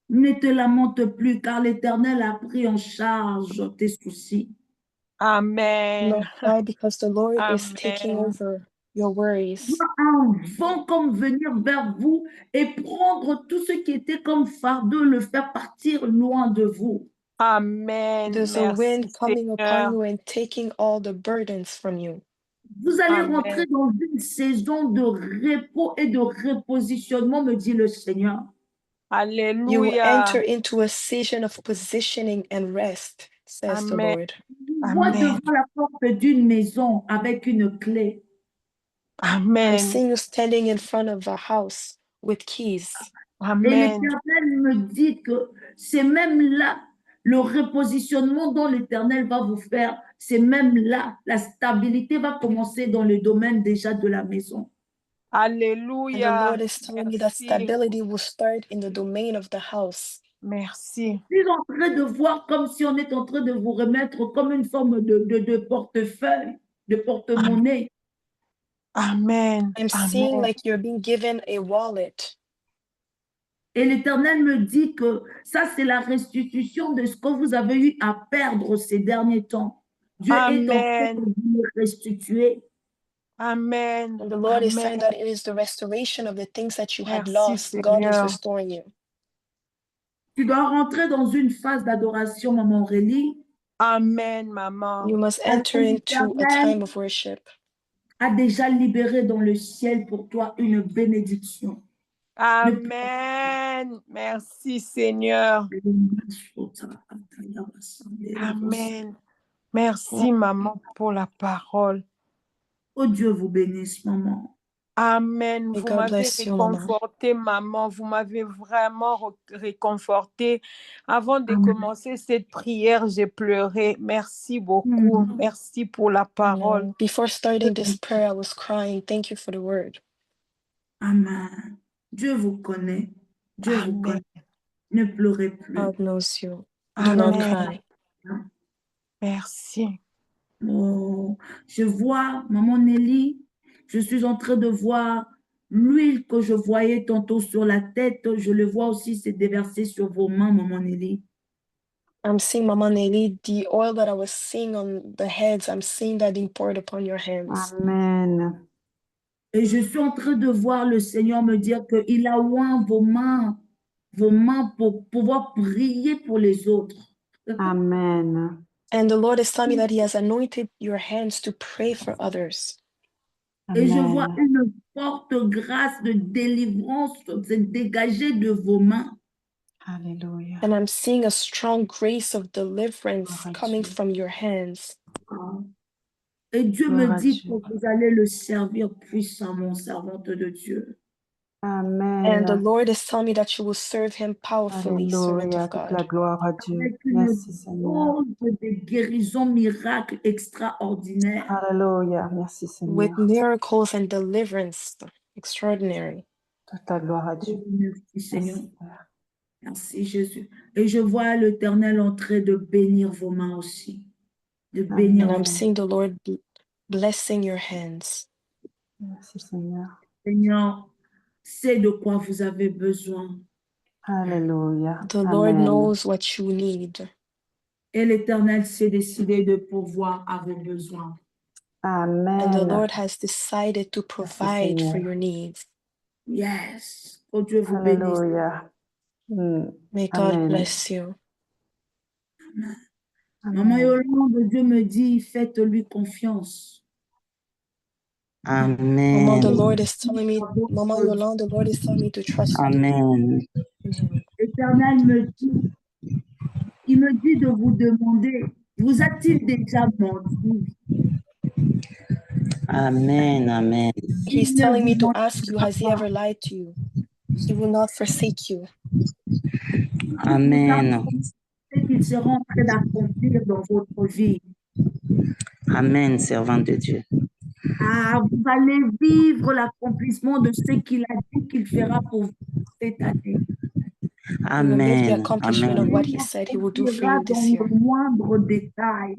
Ne te lamente plus, car l'Éternel a pris en charge tes soucis. Amen. No, cry because the Lord is Amen. taking over your worries. Vois un vent comme venir vers vous et prendre tout ce qui était comme fardeau, le faire partir loin de vous. Amen. There's a Merci, wind coming upon Seigneur. you and taking all the burdens from you. Vous allez Amen. rentrer dans une saison de repos et de repositionnement, me dit le Seigneur. You will enter Alléluia. into a season of positioning and rest, says the Amen. Lord. Moi Amen. devant la porte d'une maison avec une clé. I'm Amen. seeing you standing in front of a house with keys. Et Amen. l'Éternel me dit que c'est même là le repositionnement dont l'Éternel va vous faire. C'est même là, la stabilité va commencer dans le domaine déjà de la maison. And the Alléluia. Lord is telling me that Merci. stability will start in the domain of the house. Merci. Je suis en train de voir comme si on est en train de vous remettre comme une forme de portefeuille, de porte-monnaie. Amen. I'm seeing Amen. like you're being given a wallet. Et l'Éternel me dit que ça, c'est la restitution de ce que vous avez eu à perdre ces derniers temps. Dieu est en train de Amen. vous le restituer. Amen. And the Lord is saying Amen. that it is the restoration of the things that you had Merci, lost. God is Seigneur. restoring you. Tu dois rentrer dans une phase d'adoration, Maman Aurélie. Amen, maman. You must Parce que enter into a l'Éternel time of worship. a déjà libéré dans le ciel pour toi une bénédiction. Amen. Merci, Seigneur. Amen. Merci, maman, pour la parole. Oh Dieu vous bénisse, maman. Amen. May Vous God m'avez bless you, Mama. réconforté, maman. Vous m'avez vraiment réconforté. Avant de Amen. commencer cette prière, j'ai pleuré. Merci beaucoup. Merci pour la parole. Amen. Before starting this prayer, I was crying. Thank you for the word. Amen. Dieu vous connaît. Dieu vous Amen. connaît. Ne pleurez plus. God knows you. Do not Amen. cry. Merci. Oh, je vois, Maman Nelly, je suis en train de voir l'huile que je voyais tantôt sur la tête. Je le vois aussi se déverser sur vos mains, Maman Nelly. I'm seeing, Mama Nelly, the oil that I was seeing on the heads, I'm seeing that being poured upon your hands. Amen. Et je suis en train de voir le Seigneur me dire qu'il a oint vos mains pour pouvoir prier pour les autres. Amen. And the Lord is telling me that He has anointed your hands to pray for others. Et je vois Amen. une forte grâce de délivrance se dégager de vos mains. Hallelujah. And I'm seeing a strong grace of deliverance Gloire à coming Dieu. from your hands. Et Dieu Gloire me à dit que Dieu. vous allez le servir puissamment, servante de Dieu. And the Amen. Lord is telling me that you will serve him powerfully, servant Alléluia. of Toute la God. gloire à Dieu. avec une Merci Seigneur. dose de guérison miracle extraordinaire. Alléluia. Merci With Seigneur. miracles and deliverance extraordinary. Toute la gloire à Dieu. Oh, merci Seigneur. Merci Père. Merci Jésus. Et je vois l'Éternel en train de bénir vos mains aussi. De bénir And vos I'm mains. seeing the Lord blessing your hands. Merci Seigneur. Seigneur, c'est de quoi vous avez besoin. Alléluia. The Lord Amen. knows what you need. Et l'Éternel s'est décidé de pourvoir à vos besoins. And the Amen. Lord has decided to provide for Seigneur. your needs. Yes. Que Dieu vous bénisse. Alléluia. May God Amen. bless you. Maman Amen. Yolande, Dieu me dit, faites-lui confiance. Maman, Amen. the Lord is telling me, Mama Yolande, the Lord is telling me to trust Amen. him. L'Éternel me dit, il me dit de vous demander, vous a-t-il déjà menti? Amen. Amen. He's Il ne telling vous me to ask you, mentira has he pas. ever lied to you? He will not forsake you. Amen. C'est qu'il sera en train d'accomplir dans votre vie. Amen, servant de Dieu. Ah, vous allez vivre l'accomplissement de ce qu'il a dit qu'il fera pour vous cette année. You will live the Amen. accomplishment of Amen. what he said he will do for Accomplira you dans this le year. moindre détail.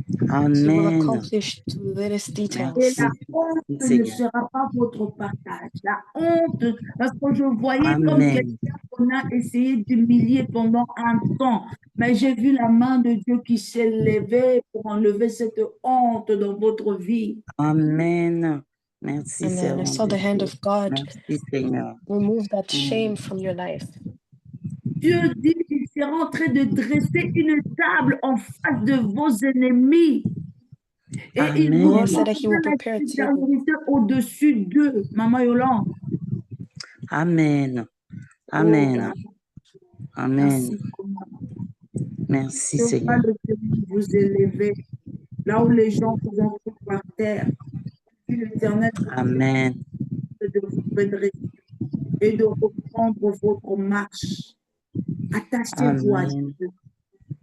He will Amen. accomplish to the littlest Et details. la Merci, honte ne Seigneur. sera pas votre partage. La honte, parce que je voyais comme Amen. quelqu'un qu'on a essayé d'humilier pendant un temps. Mais j'ai vu la main de Dieu qui s'est levée pour enlever cette honte dans votre vie. Amen. Merci, Amen. I servant saw de the hand Dieu. of God Merci, Seigneur. remove that shame from your life. Dieu dit qu'il sera en train de dresser une table en face de vos ennemis. Et il The vous Lord Amen. said that he will donnera la prepare a table. supériorité au-dessus d'eux, Maman Yolande. Amen. Oh, Amen. God. Amen. Merci. Merci, Je vois Seigneur. le Seigneur vous élever. Là où les gens vous ont pris par terre. Puis l'Éternel Amen. de vous redresser et de reprendre votre marche. Attachez-vous à Amen. Dieu.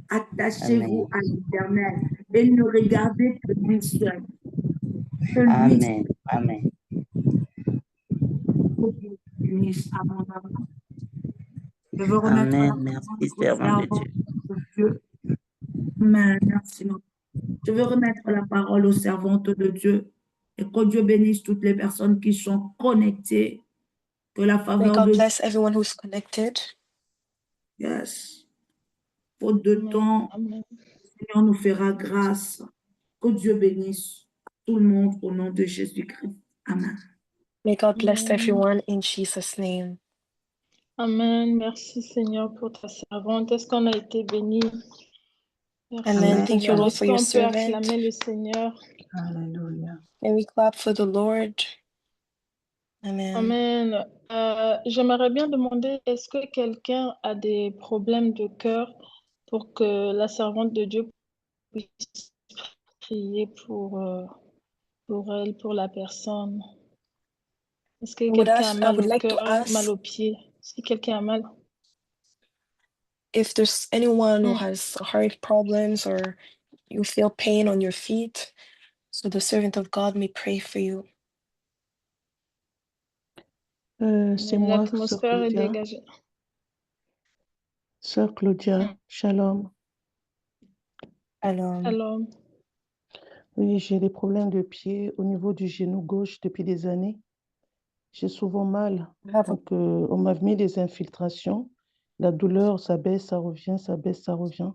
Attachez-vous Amen. à l'Éternel et ne regardez que lui seul. Que lui Amen. Amen. seul bénisse à mon âme. Je veux remettre la Amen. parole Merci, au servant de servant Dieu. de Dieu. Amen. Merci. Je veux remettre la parole aux servantes de Dieu. Et que Dieu bénisse toutes les personnes qui sont connectées. Que la May faveur God de bless everyone who's connected. Yes. Faute de Amen. temps, Amen. le Seigneur nous fera grâce. Que Dieu bénisse tout le monde au nom de Jésus-Christ. Amen. May God bless Amen. everyone in Jesus' name. Amen. Merci Seigneur pour ta servante. Est-ce qu'on a été béni? Merci Amen. Amen. Thank you, Seigneur. Lord, Est-ce for your qu'on peut servant. acclamer le Seigneur? Alléluia. May we clap for the Lord. Amen. Amen. J'aimerais bien demander, est-ce que quelqu'un a des problèmes de cœur pour que la servante de Dieu puisse prier pour elle, pour la personne? Est-ce que quelqu'un a I mal would au like to cœur, mal ask aux pieds? Est-ce que quelqu'un a mal? if there's anyone who Mm. has heart problems or you feel pain on your feet, so the servant of God may pray for you. C'est moi, Sœur L'atmosphère est Claudia. dégagée. Sœur Claudia, shalom. And Alors, Oui, j'ai des problèmes de pied au niveau du genou gauche depuis des années. J'ai souvent mal. I have Donc, on m'a mis des infiltrations. La douleur, ça baisse, ça revient, ça baisse, ça revient.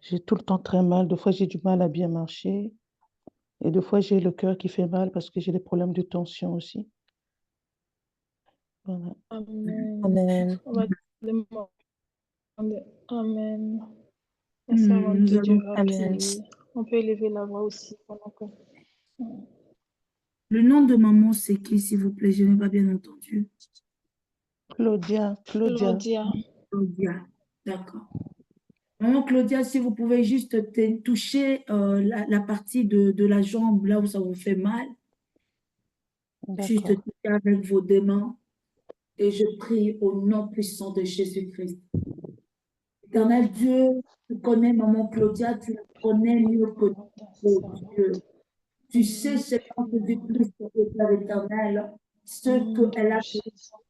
J'ai tout le temps très mal. Des fois, j'ai du mal à bien marcher. Et des fois, j'ai le cœur qui fait mal parce que j'ai des problèmes de tension aussi. Voilà. Amen. Amen. On va demander. Amen. La servante Nous de Dieu allons. va Amen. prier. On peut élever la voix aussi pendant que... Le nom de maman, c'est qui, s'il vous plaît? Je n'ai pas bien entendu. Claudia. Claudia. Claudia. D'accord. Maman Claudia, si vous pouvez juste toucher la partie de la jambe, là où ça vous fait mal. Juste D'accord. toucher avec vos deux mains et je prie au nom puissant de Jésus-Christ. Éternel Dieu, tu connais Maman Claudia, tu la connais mieux que tout, Dieu. Tu sais ce qu'en Jésus-Christ est Père éternel, ce qu'elle a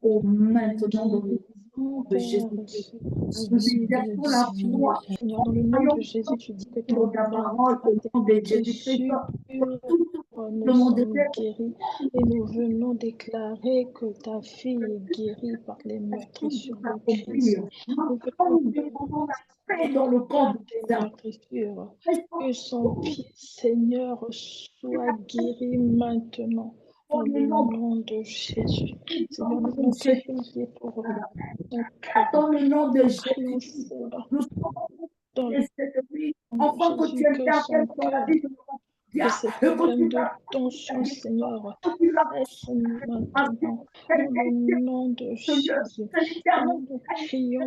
au maintenant dans le nom de Jésus-Christ. Nous exerçons la foi. Seigneur, dans le nom de Jésus, tu dis que ta Dans ta parole, au nom de Jésus-Christ, nous sommes guéris et nous venons déclarer que ta fille est guérie par les meurtrissures de Christ. Nous venons dans le corps de tes meurtrissures, que son pied, Seigneur, soit guéri maintenant. Dans le nom de Jésus. Seigneur, nous voulons prier pour ton cœur. Dans le nom de Prions, Jésus, Seigneur, nous dans le cette vie, nom de enfin que tu Jésus, que interviennes son dans la cœur, vie de que ces problèmes de tension, Seigneur, cessent maintenant. Dans le nom de Jésus, Seigneur, nous prions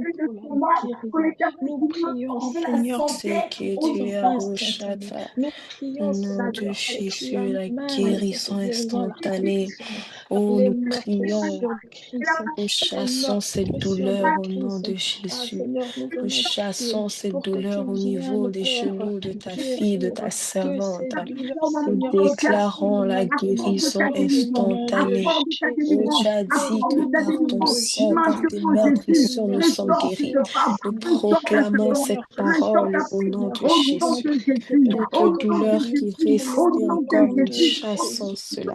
pour la guérison. Nous prions, Seigneur, C'est que pour tu as instantané. Nous prions, au nom Seigneur, de avec Jésus, la la main de guérison cette guérison, la instantanée. guérison, Oh, les nous prions, meurtrissures de Christ, nous les chassons cette meurtrissures douleur de au nom Christ. de Ah, Jésus. Seigneur, nous Nous venons prier chassons cette pour que tu douleur au niveau viennes, des Père, genoux de ta fille, de guérir, ta que servante. ces douleurs, Nous Seigneur, cessent déclarons la maintenant guérison dans le nom de instantanée. Jésus. Oh, tu as dit que Au par nom ton de sang, par tes Jésus, meurtrissures, nous sommes guéris. Nous meurtrissures, proclamons cette Seigneur, parole au nom Seigneur, de nous Jésus. venons prier, Toute douleur qui résiste au encore, nom nous de chassons Jésus. cela.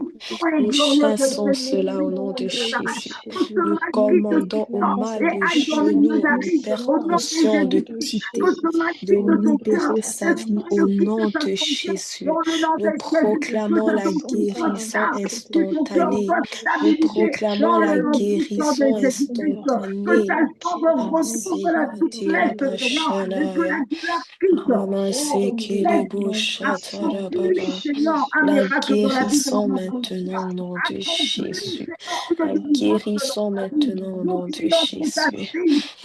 Nous chassons cela au nom de Jésus. Nous commandons au mal de genoux et de percussions de quitter, de libérer sa vie au nom de Jésus. Nous proclamons la guérison instantanée. Nous proclamons la guérison instantanée. La guérison maintenant au nom de Jésus. La guérison maintenant au nom de Jésus.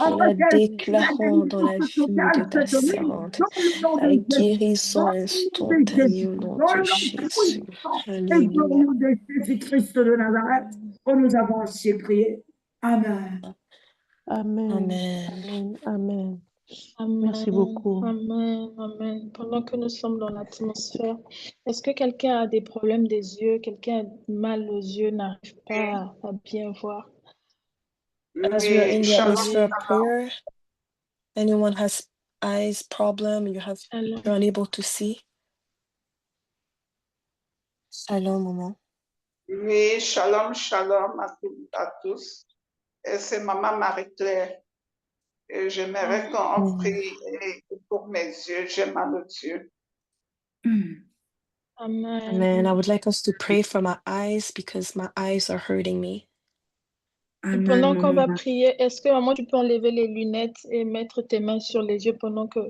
Nous la déclarons dans la vie de ta servante. La guérison instantanée au nom de Jésus. Alléluia. de Jésus-Christ de Nazareth, nous avons aussi prié. Amen. Amen. Amen. Amen. Amen. Merci beaucoup. Amen. Amen. Pendant que nous sommes dans l'atmosphère, est-ce que quelqu'un a des problèmes des yeux? Quelqu'un a mal aux yeux, n'arrive pas à bien voir? As we are in the atmosphere of prayer, anyone has eyes problem, you're unable to see? Shalom, maman. Oui, shalom, shalom à tous. Et c'est Maman Marie-Claire. Et j'aimerais qu'on prie pour mes yeux. J'ai mal aux yeux. Amen. Amen. I would like us to pray for my eyes because my eyes are hurting me. Et pendant qu'on va prier, est-ce que maman, tu peux enlever les lunettes et mettre tes mains sur les yeux pendant que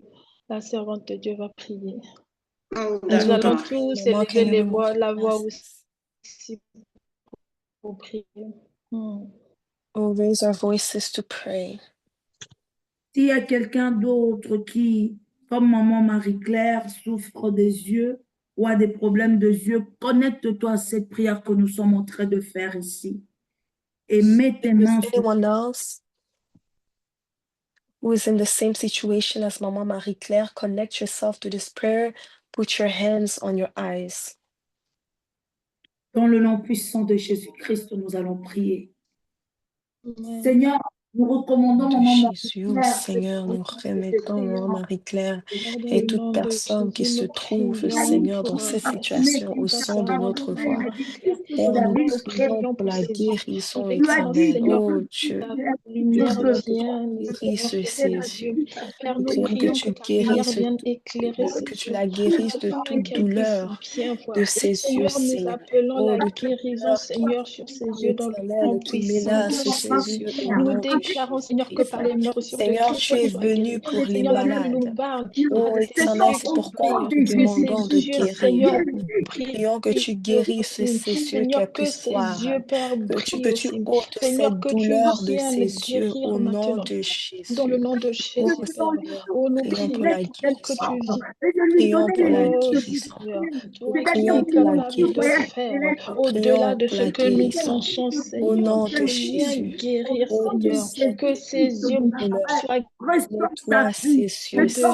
la servante de Dieu va prier? Nous allons tous élever les voix, la voix aussi pour prier. We'll raise our voices to pray. S'il y a quelqu'un d'autre qui, comme Maman Marie-Claire, souffre des yeux ou a des problèmes de yeux, connecte-toi à cette prière que nous sommes en train de faire ici. Et mets tes mains sur... Anyone else who is in the same situation as Maman Marie-Claire, connect yourself to this prayer. Put your hands on your eyes. Dans le nom puissant de Jésus-Christ, nous allons prier. Amen. Seigneur, nous recommandons Maman Jésus, Marie-Claire. Seigneur, nous remettons Maman Marie-Claire Dans et le toute nom de personne qui Jésus, se nous trouve, prions Seigneur, dans pour cette situation au ta son de servante, notre Maman voix. Marie-Claire. Père, nous Nous prions prions pour pour la ses yeux. Nous guérison déclarons, éternelle. Seigneur, Oh que Dieu, ta nous lumière prions que tu vienne, guérisses Seigneur, sur ses ses yeux. yeux. Père, Nous nous prions que prions que tu ta lumière guérisses, vienne éclairer ses que tu yeux, la guérisses de afin toute qu'elle puisse douleur bien voir. de ses yeux, Seigneur, nous Seigneur. appelons Oh, la de toute guérison, douleur qui Seigneur, sur ses yeux dans le nom éternelle qui puissant de mélasse ses Jésus. yeux au Nous nom de déclarons, Seigneur, que par les meurtres sur de Seigneur, Christ, tu es ils soient guéris. venu pour les Seigneur, la Bible nous malades. parle Ô avec ces Éternel, cieux c'est qui pourquoi prient, nous te que ces demandons de cieux, guérir. Seigneur, prient. Prions que tu guérisses ces yeux qui a Seigneur, pu que ces voir, yeux, Père, brillent que tu aussi. ôtes Seigneur, cette que tu douleur de viens ces les yeux guérir au nom maintenant. de Dans le Jésus. nom de Oh Jésus, Père. Seigneur, Oh, nous prions pour prions la que tu guérison. viens. Prions pour la Oh guérison. Seigneur, toi qui Prions es pour la capable de guérison. faire au-delà Prions de pour ce la que nous guérison. pensons, Au Seigneur. nom de Viens Jésus. guérir, Oh Seigneur, que ces yeux soient nettoie ces au yeux, de Seigneur. Jésus.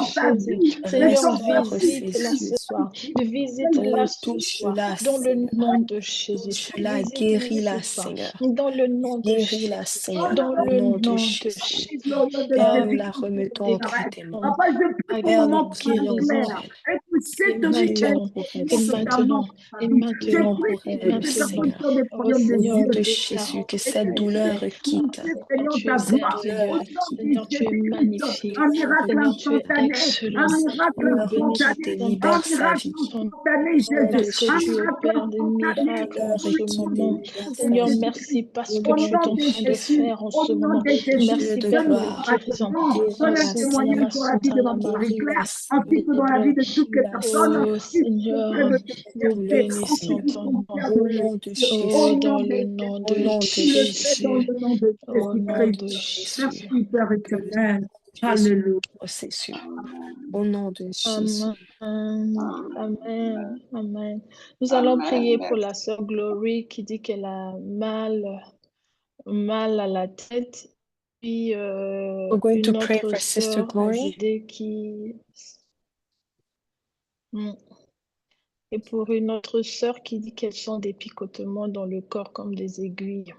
Seigneur, Restaure ces visite-la yeux. ce soir. Visite-la Oh, ce soir. touche-la, Dans le Seigneur. nom de Jésus. Touche-la, Visite-la ce guéris-la, soir. Seigneur. Dans le nom de Guéris-la, Jésus. Seigneur, Dans au le nom de nom de Jésus. Jésus. Père, nous la remettons entre tes mains. Papa, je prie pour Père, mon nous moment pour prions guérison. pour Marie-Claire. elle. Et pour cette Et vie qu'elle Prions maintenant, pour elle, et Seigneur. maintenant, et Je maintenant, Prions prie pour et pour elle, cette maintenant. Seigneur. affliction des Oh problèmes Au des Seigneur, nom yeux. nous de Jésus, déclarons que Et cette que que tu douleur es, quitte. Seigneur, tu ta es Cette gloire. douleur merveilleux. Au nom quitte. de Seigneur, tu es Jésus-Christ, magnifique. un miracle Seigneur, tu es instantané, un excellent. miracle Nous Douleur quitte instantané, et bénissons un libère sa miracle vie. ton instantané, Au nom Jésus, de parce que un tu Jésus. miracle opères des instantané, miracles en Douleur ce quitte et moment. libère sa Seigneur, vie. merci parce Au que au nom tu es nom en de de train de Jésus. Jésus, faire en au ce nom moment. de Jésus, Dieu Merci de Père donne pour la la gloire. guérison. guérison, donne un Guéris-la, témoignage Seigneur. sur la vie de ma Guéris-la, Marie-Claire, ainsi que dans la Seigneur. vie de toutes les Guéris-la, personnes Oh Seigneur. qui sont en Seigneur, train de Cette nous te douleur, chercher, bénissons Seigneur. qui ton sont nom. fiers Au de nom de Jésus. Oh, Au Jésus. nom dans de le nom Au de Jésus, nom de tu le fais dans Jésus. Jésus. le nom de Au nom Jésus-Christ. de Jésus. Jésus. Merci, Père Que le éternel. Jésus Alléluia. processus. Au nom de Jésus. Amen. Amen. Amen. Nous allons prier pour la sœur Glory qui dit qu'elle a mal à la tête. Puis We're going to une pray autre for Sister sœur Glory. Azédée qui... Et pour une autre sœur qui dit qu'elles sont des picotements dans le corps comme des aiguilles.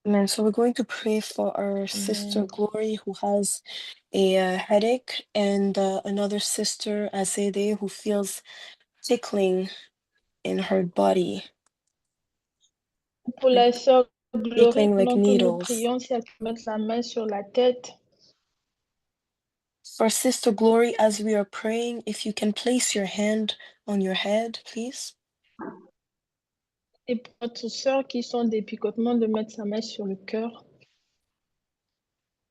Amen. So we're going to pray for our sister Amen. Glory who has a headache, and another sister Azede who feels tickling in her body, Pour la sœur Glory, tickling like pendant que nous needles. prions, si elle peut mettre la main sur la tête. For Sister Glory, as we are praying, if you can place your hand on your head, please. Et pour notre sœur qui sont des picotements, de mettre sa main sur le cœur.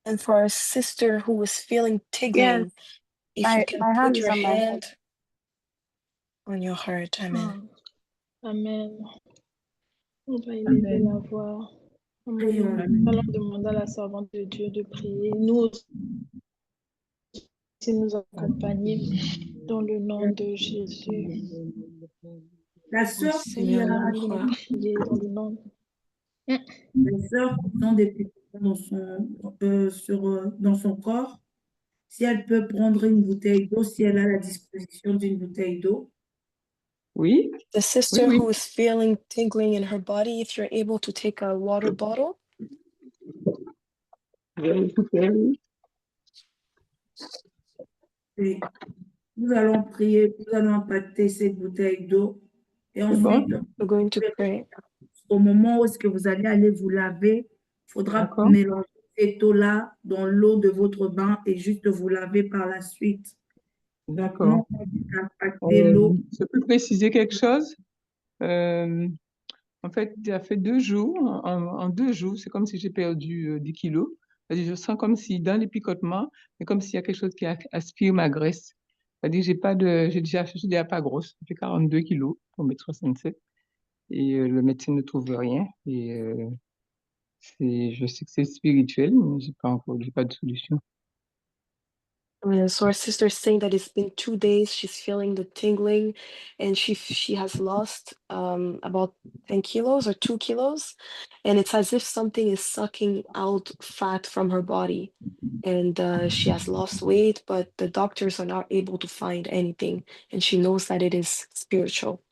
And for our sister who is feeling tingling, if you can my hand put is your on my head. hand on your heart. Amen. Amen. On va élever la voix. Prions. Nous allons demander à la servante de Dieu de prier. Nous aussi nous accompagner dans le nom de Jésus. La sœur qui Seigneur, a nous Nous allons crois. prier dans le nom. les sœurs qui ont des picotements dans son corps, si elle peut prendre une bouteille d'eau, si elle a la disposition d'une bouteille d'eau. Oui, The sister oui. who is feeling tingling in her body, if you're able to take a water bottle. Et nous allons prier, nous allons impacter cette bouteille d'eau. Et C'est bon. ensuite, We're going to pray. au moment où est-ce que vous allez aller vous laver, il faudra D'accord. mélanger cette eau-là dans l'eau de votre bain et juste vous laver par la suite. D'accord. Non, impacter l'eau. Je peux préciser quelque chose? En fait, ça fait 2 jours. En 2 jours, c'est comme si j'ai perdu 10 kilos. C'est-à-dire, je sens comme si dans les picotements, c'est comme s'il y a quelque chose qui aspire ma graisse. C'est-à-dire, je suis déjà pas grosse. J'ai 42 kilos pour 1m67. Et le médecin ne trouve rien. Et je sais que c'est spirituel, mais j'ai pas de solution. So our sister is saying that it's been 2 days. She's feeling the tingling, and she has lost about 10 kilos or 2 kilos, and it's as if something is sucking out fat from her body, and she has lost weight, but the doctors are not able to find anything, and she knows that it is spiritual.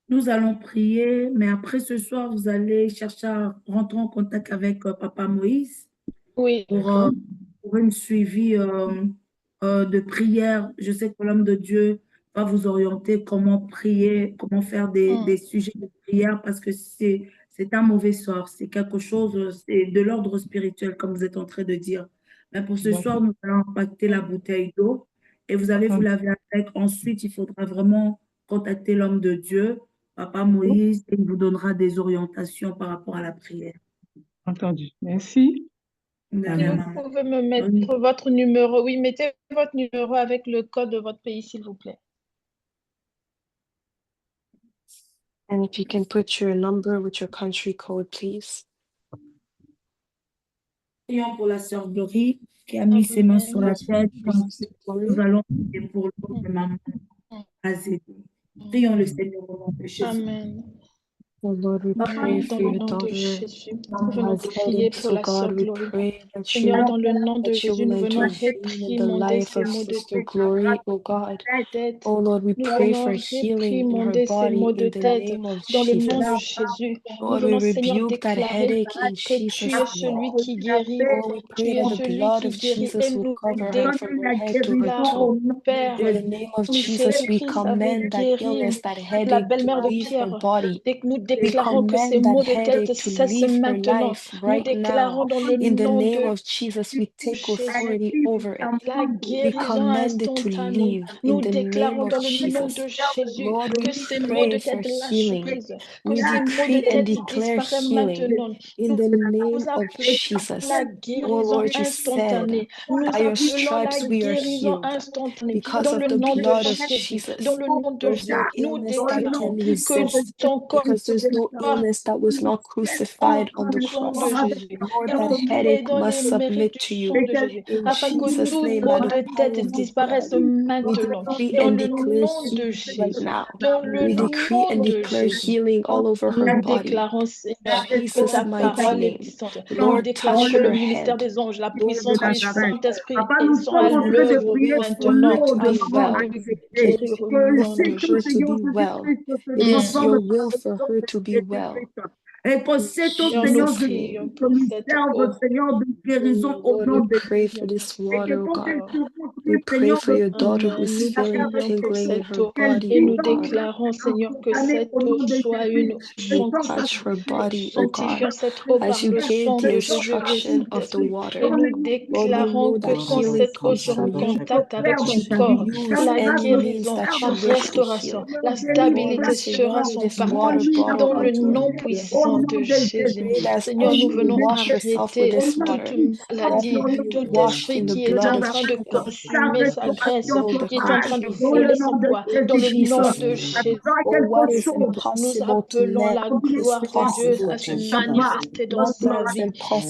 Nous allons prier, mais après ce soir, vous allez chercher à rentrer en contact avec Papa Moïse Oui. pour une suivi de prière. Je sais que l'homme de Dieu va vous orienter comment prier, comment faire des sujets de prière, parce que c'est un mauvais sort, c'est quelque chose, c'est de l'ordre spirituel, comme vous êtes en train de dire. Mais pour ce soir, nous allons impacter la bouteille d'eau et vous allez vous laver avec. Ensuite, il faudra vraiment contacter l'homme de Dieu, Papa Moïse, et il vous donnera des orientations par rapport à la prière. Entendu. Merci. Si Amen. vous pouvez me mettre votre numéro, oui, mettez votre numéro avec le code de votre pays, s'il vous plaît. And if you can put your number with your country code, please. Prions pour la sœur Glory qui a mis ses mains sur la tête. Nous allons prier pour l'autre maman Azélie. Prions le Seigneur au nom de Jésus. Amen. Oh Lord, we pray Dans for le your nom de daughter Jésus, nous who venons has prier headaches. pour So la sœur God, we Glory. pray that you, Seigneur, dans le nom de that you Jésus, will nous venons intervene in the réprimander life ces of maux de Sister tête. Glory, oh God. Tête. Oh Lord, we Nous pray for venons healing in her réprimander ces body maux de in the tête. name of Dans le nom de Jesus. Jésus, nous Lord, we venons, Seigneur, rebuke that déclarer headache in que tu Jesus' es name. celui qui guérit. Oh, we pray Tu es that the celui blood qui of guérit. Jesus Et will nous cover her from her head to her déclarons, toe. Père, In the name of comme Jesus, we Jésus-Christ avait command that guéri illness, that la headache to belle-mère de leave her Pierre. body. Dès que nous We déclarons que ces command that maux de tête headache to cessent leave her maintenant. life Nous right déclarons now. dans le In the nom name de of Jesus, we take Jésus authority over it. la We guérison command it to instantanée. leave in Nous the name déclarons of dans le nom Jesus. de Jésus Lord, we que ces maux pray de for tête lâchent healing. prise, que We ces maux de decree and tête declare disparaissent healing maintenant. in Nous the name of appelons la Jesus. Oh guérison Lord, you said, instantanée. Nous by your appelons la stripes we are guérison healed instantanée because dans of le the nom de blood of Jésus. Dans Jesus. le nom de There's no Jésus, nous illness that déclarons can que resist ton corps because there's no illness that was not en crucified on the fonction de cross. Jésus. Lord, Et that nous headache plaidons must les mérites submit du to sang you. de Jésus, In afin que Jesus' tout name, by maux the de power tête of the disparaisse blood, we maintenant. decree Dans and le declare nom de healing right Jésus. now. Dans le We decree nom and de declare Jésus. healing all over her Nous body. déclarons, Seigneur, que Jesus' ta mighty parole est name. puissante. Nous Lord, déclarons touch que le her ministère head. des anges, la Lord, puissance du touch her Saint-Esprit Papa, nous sont à sommes en train de Cause l'œuvre prier pour maintenant to l'eau de be afin maman de well. le acceptée. guérir au Que le nom de Seigneur, For her to Jésus. Seigneur be well. Jésus-Christ, se It is transforme your par will le for sang her de to be well. Jésus-Christ. Et que In c'est au Seigneur, nous Seigneur Jesus' Jésus-Christ name. prions que pour nous cette serve, eau. Seigneur, de guérison Oh, au Lord, nom we de pray for Jésus. this Et que water, oh quand elle God. se montre, We pray Seigneur, for de your daughter Amen. who's Nous feeling prions pour tingling in cette her eau qu'elle body, et oh nous God. déclarons, Seigneur, que instantanée cette au eau nom de soit Jésus. une You sanctifiée. touch her body, oh God, Sanctifions cette eau as par you le gave sang the de instruction Jésus-Christ, of the Saint-Esprit. Et water. nous Lord, we déclarons know que that quand healing cette eau comes sera en from you, contact avec that son you corps, can use la any means guérison, that la you wish to restauration, heal. la Lord, we stabilité say, sera warm son this water partage. bottle Dans le into nom your puissant hand. de We Jésus. pray that Seigneur, as nous she will venons wash herself with arrêter this toute water, let her maladie, be tout washed esprit in the qui est blood en of train de Jesus. consumer sa graisse, Cancel the qui est en train de dans le voler confusion nom son de poids. Dans in le nom Jesus' Jésus-Christ. de name. Jésus. For what Quelque is chose Nous impossible to appelons man la is gloire de Dieu possible à to se you. manifester dans Nothing sa is vie,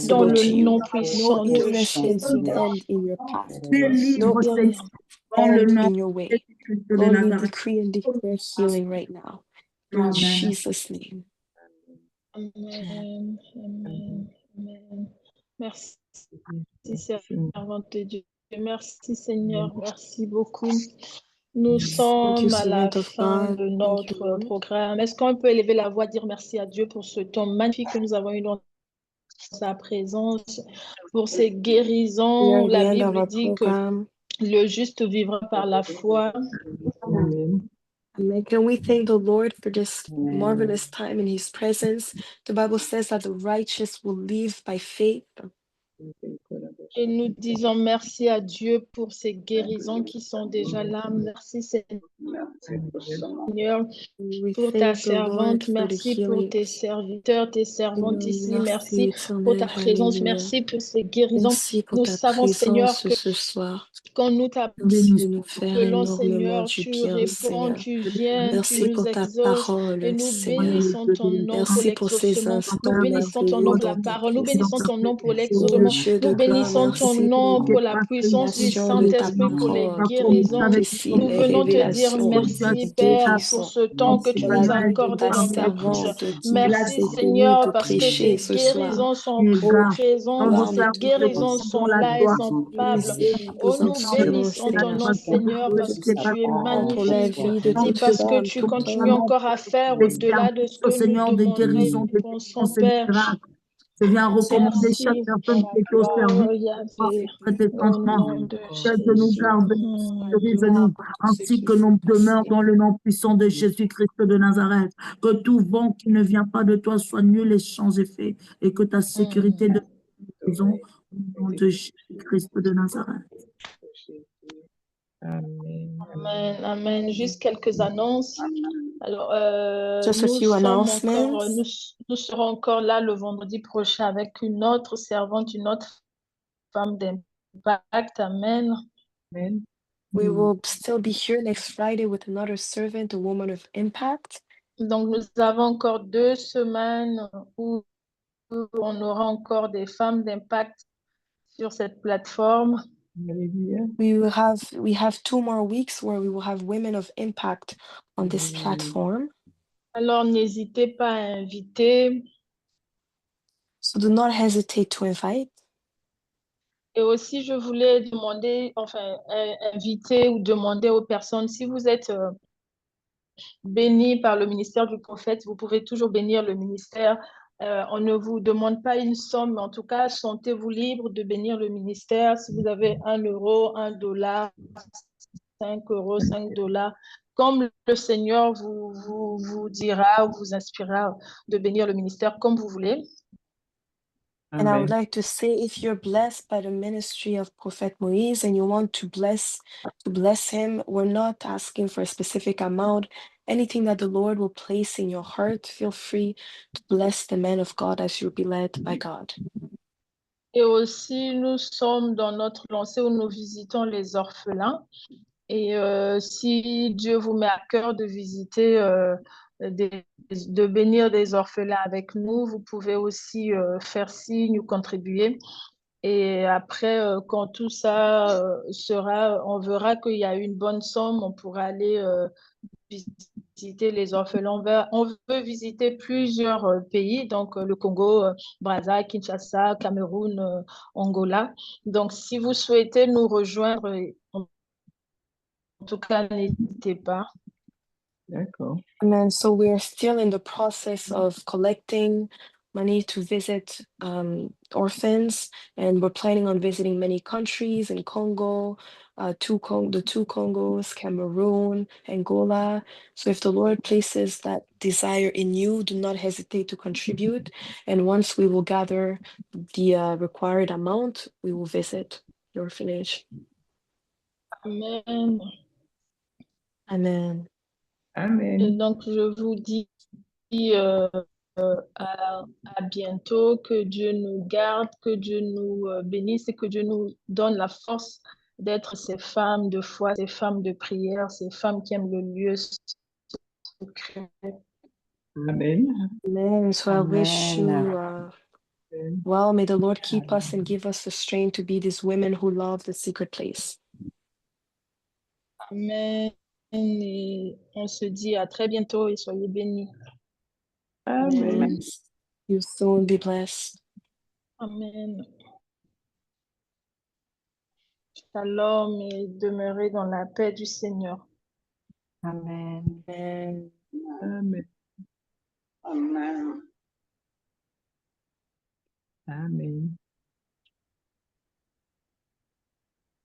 dans impossible le to you. nom No puissant de illness can Jésus. stand in your path. No délivre, illness Seigneur, can dans le stand nom in your de way. Jésus-Christ de Lord, we Nazareth. decree and declare healing right now. In Amen. Jesus' name. Amen. Amen. Amen. Merci, Merci. servante de Dieu. Merci, Seigneur. Merci beaucoup. Nous Thank you, sommes à la servant of fin God. de Thank you, notre Lord. programme. Est-ce qu'on peut élever la voix, dire merci à Dieu pour ce temps magnifique que nous avons eu dans sa présence, pour ces We are guérisons? at the La end of Bible our dit que program. le juste vivra par la foi. Amen. Amen. Can we thank the Lord for this marvelous time in His presence? The Bible says that the righteous will live by faith. Et nous disons merci à Dieu pour ces guérisons qui sont déjà là. Merci, Seigneur, We pour ta thank the Lord servante. for the Merci pour tes healings. serviteurs, tes servantes ici. Merci Merci, pour ta éternel. présence. Alléluia. Merci pour ces guérisons. Merci pour Nous ta savons, Seigneur, présence que ce soir. quand nous Merci de nous faire t'appelons, énormément Seigneur, du tu bien, réponds, Seigneur. tu viens, tu Merci nous pour ta exauces et parole, nous Seigneur. bénissons ton nom pour Merci pour ces l'exaucement. Nous instants bénissons ton merveilleux nom pour la dans ta parole. Nous bénissons présence. ton nom pour Oh l'exaucement. Dieu Nous de gloire, bénissons ton merci pour nom pour la puissance du l'illumination de ta Saint-Esprit, pour les parole, pour les guérisons. prophéties, Nous les venons te dire révélations, merci, les Père, pour guérisons. ce temps que tu Dans nous la as vie de accordé ta dans ta bouche. servante qui Merci, s'est bénie Seigneur, de parce que prêcher tes ce soir. guérisons sont Oh, présentes, gloire ces nous te guérisons rendons. sont là et sont palpables. Bénissez, nous Oh, vous en nous serons, bénissons ton Seigneur. nom, Seigneur, parce que tu es Pour la magnifique vie de et toute parce que femme, tu tout continues homme. encore à faire des au-delà de ce services, que nous Seigneur, de demandons et guérison, de pensons, délivrance et de Père. miracle. Je viens recommander chaque Merci. personne qui est au service Oh, Yahvé, au présentement. nom de Aide-nous, Jésus. garde-nous, sécurise-nous, ainsi que nous demeurons dans le nom puissant de Jésus-Christ de Nazareth. Que tout vent qui ne vient pas de toi soit nul et sans effet, et que ta sécurité de prison au nom de Jésus-Christ de Nazareth. Amen. Amen, amen. Juste quelques annonces. Alors, Just a nous few sommes announcements. nous serons encore là le vendredi prochain avec une autre servante, une autre femme d'impact. Amen. Amen. We will still be here next Friday with another servant, a woman of impact. Donc, nous avons encore 2 semaines où on aura encore des femmes d'impact sur cette plateforme. Alléluia. We have 2 more weeks where we will have women of impact on this platform. Alors, n'hésitez pas à inviter. So do not hesitate to invite. Et aussi, je voulais demander, inviter ou demander aux personnes, si vous êtes bénis par le ministère du prophète, vous pouvez toujours bénir le ministère. On ne vous demande pas une somme, mais en tout cas, sentez-vous libre de bénir le ministère. Si vous avez 1 euro, 1 dollar, 5 euros, 5 dollars, comme le Seigneur vous dira, vous inspirera de bénir le ministère comme vous voulez. And I would Amen. like to say, if you're blessed by the ministry of Prophet Moise and you want to bless him, we're not asking for a specific amount. Anything that the Lord will place in your heart, feel free to bless the man of God as you'll be led by God. Et aussi, nous sommes dans notre lancée où nous visitons les orphelins. Et si Dieu vous met à cœur de visiter, de bénir des orphelins avec nous, vous pouvez aussi faire signe ou contribuer. Et après, quand tout ça on verra qu'il y a une bonne somme, on pourra aller visiter les orphelins. On veut visiter plusieurs pays, donc le Congo, Brazza, Kinshasa, Cameroun, Angola. Donc, si vous souhaitez nous rejoindre, en tout cas, n'hésitez pas. D'accord. And so we're still in the process of collecting money to visit orphans, and we're planning on visiting many countries in Congo, the 2 Congos, Cameroon, Angola. So if the Lord places that desire in you, do not hesitate to contribute. And once we will gather the required amount, we will visit the orphanage. Amen. Amen. Et Amen. donc, je vous dis à bientôt, que Dieu nous garde, que Dieu nous bénisse et que Dieu nous donne la force d'être ces femmes de foi, ces femmes de prière, ces femmes qui aiment le lieu secret. Amen. Amen. So I wish you Amen. well, may the Lord keep us and give us the strength to be these women who love the secret place. Amen. Et on se dit à très bientôt et soyez bénis. Amen. Amen. You soon be blessed. Amen. Shalom et demeurez dans la paix du Seigneur. Amen. Amen. Amen. Amen. Amen.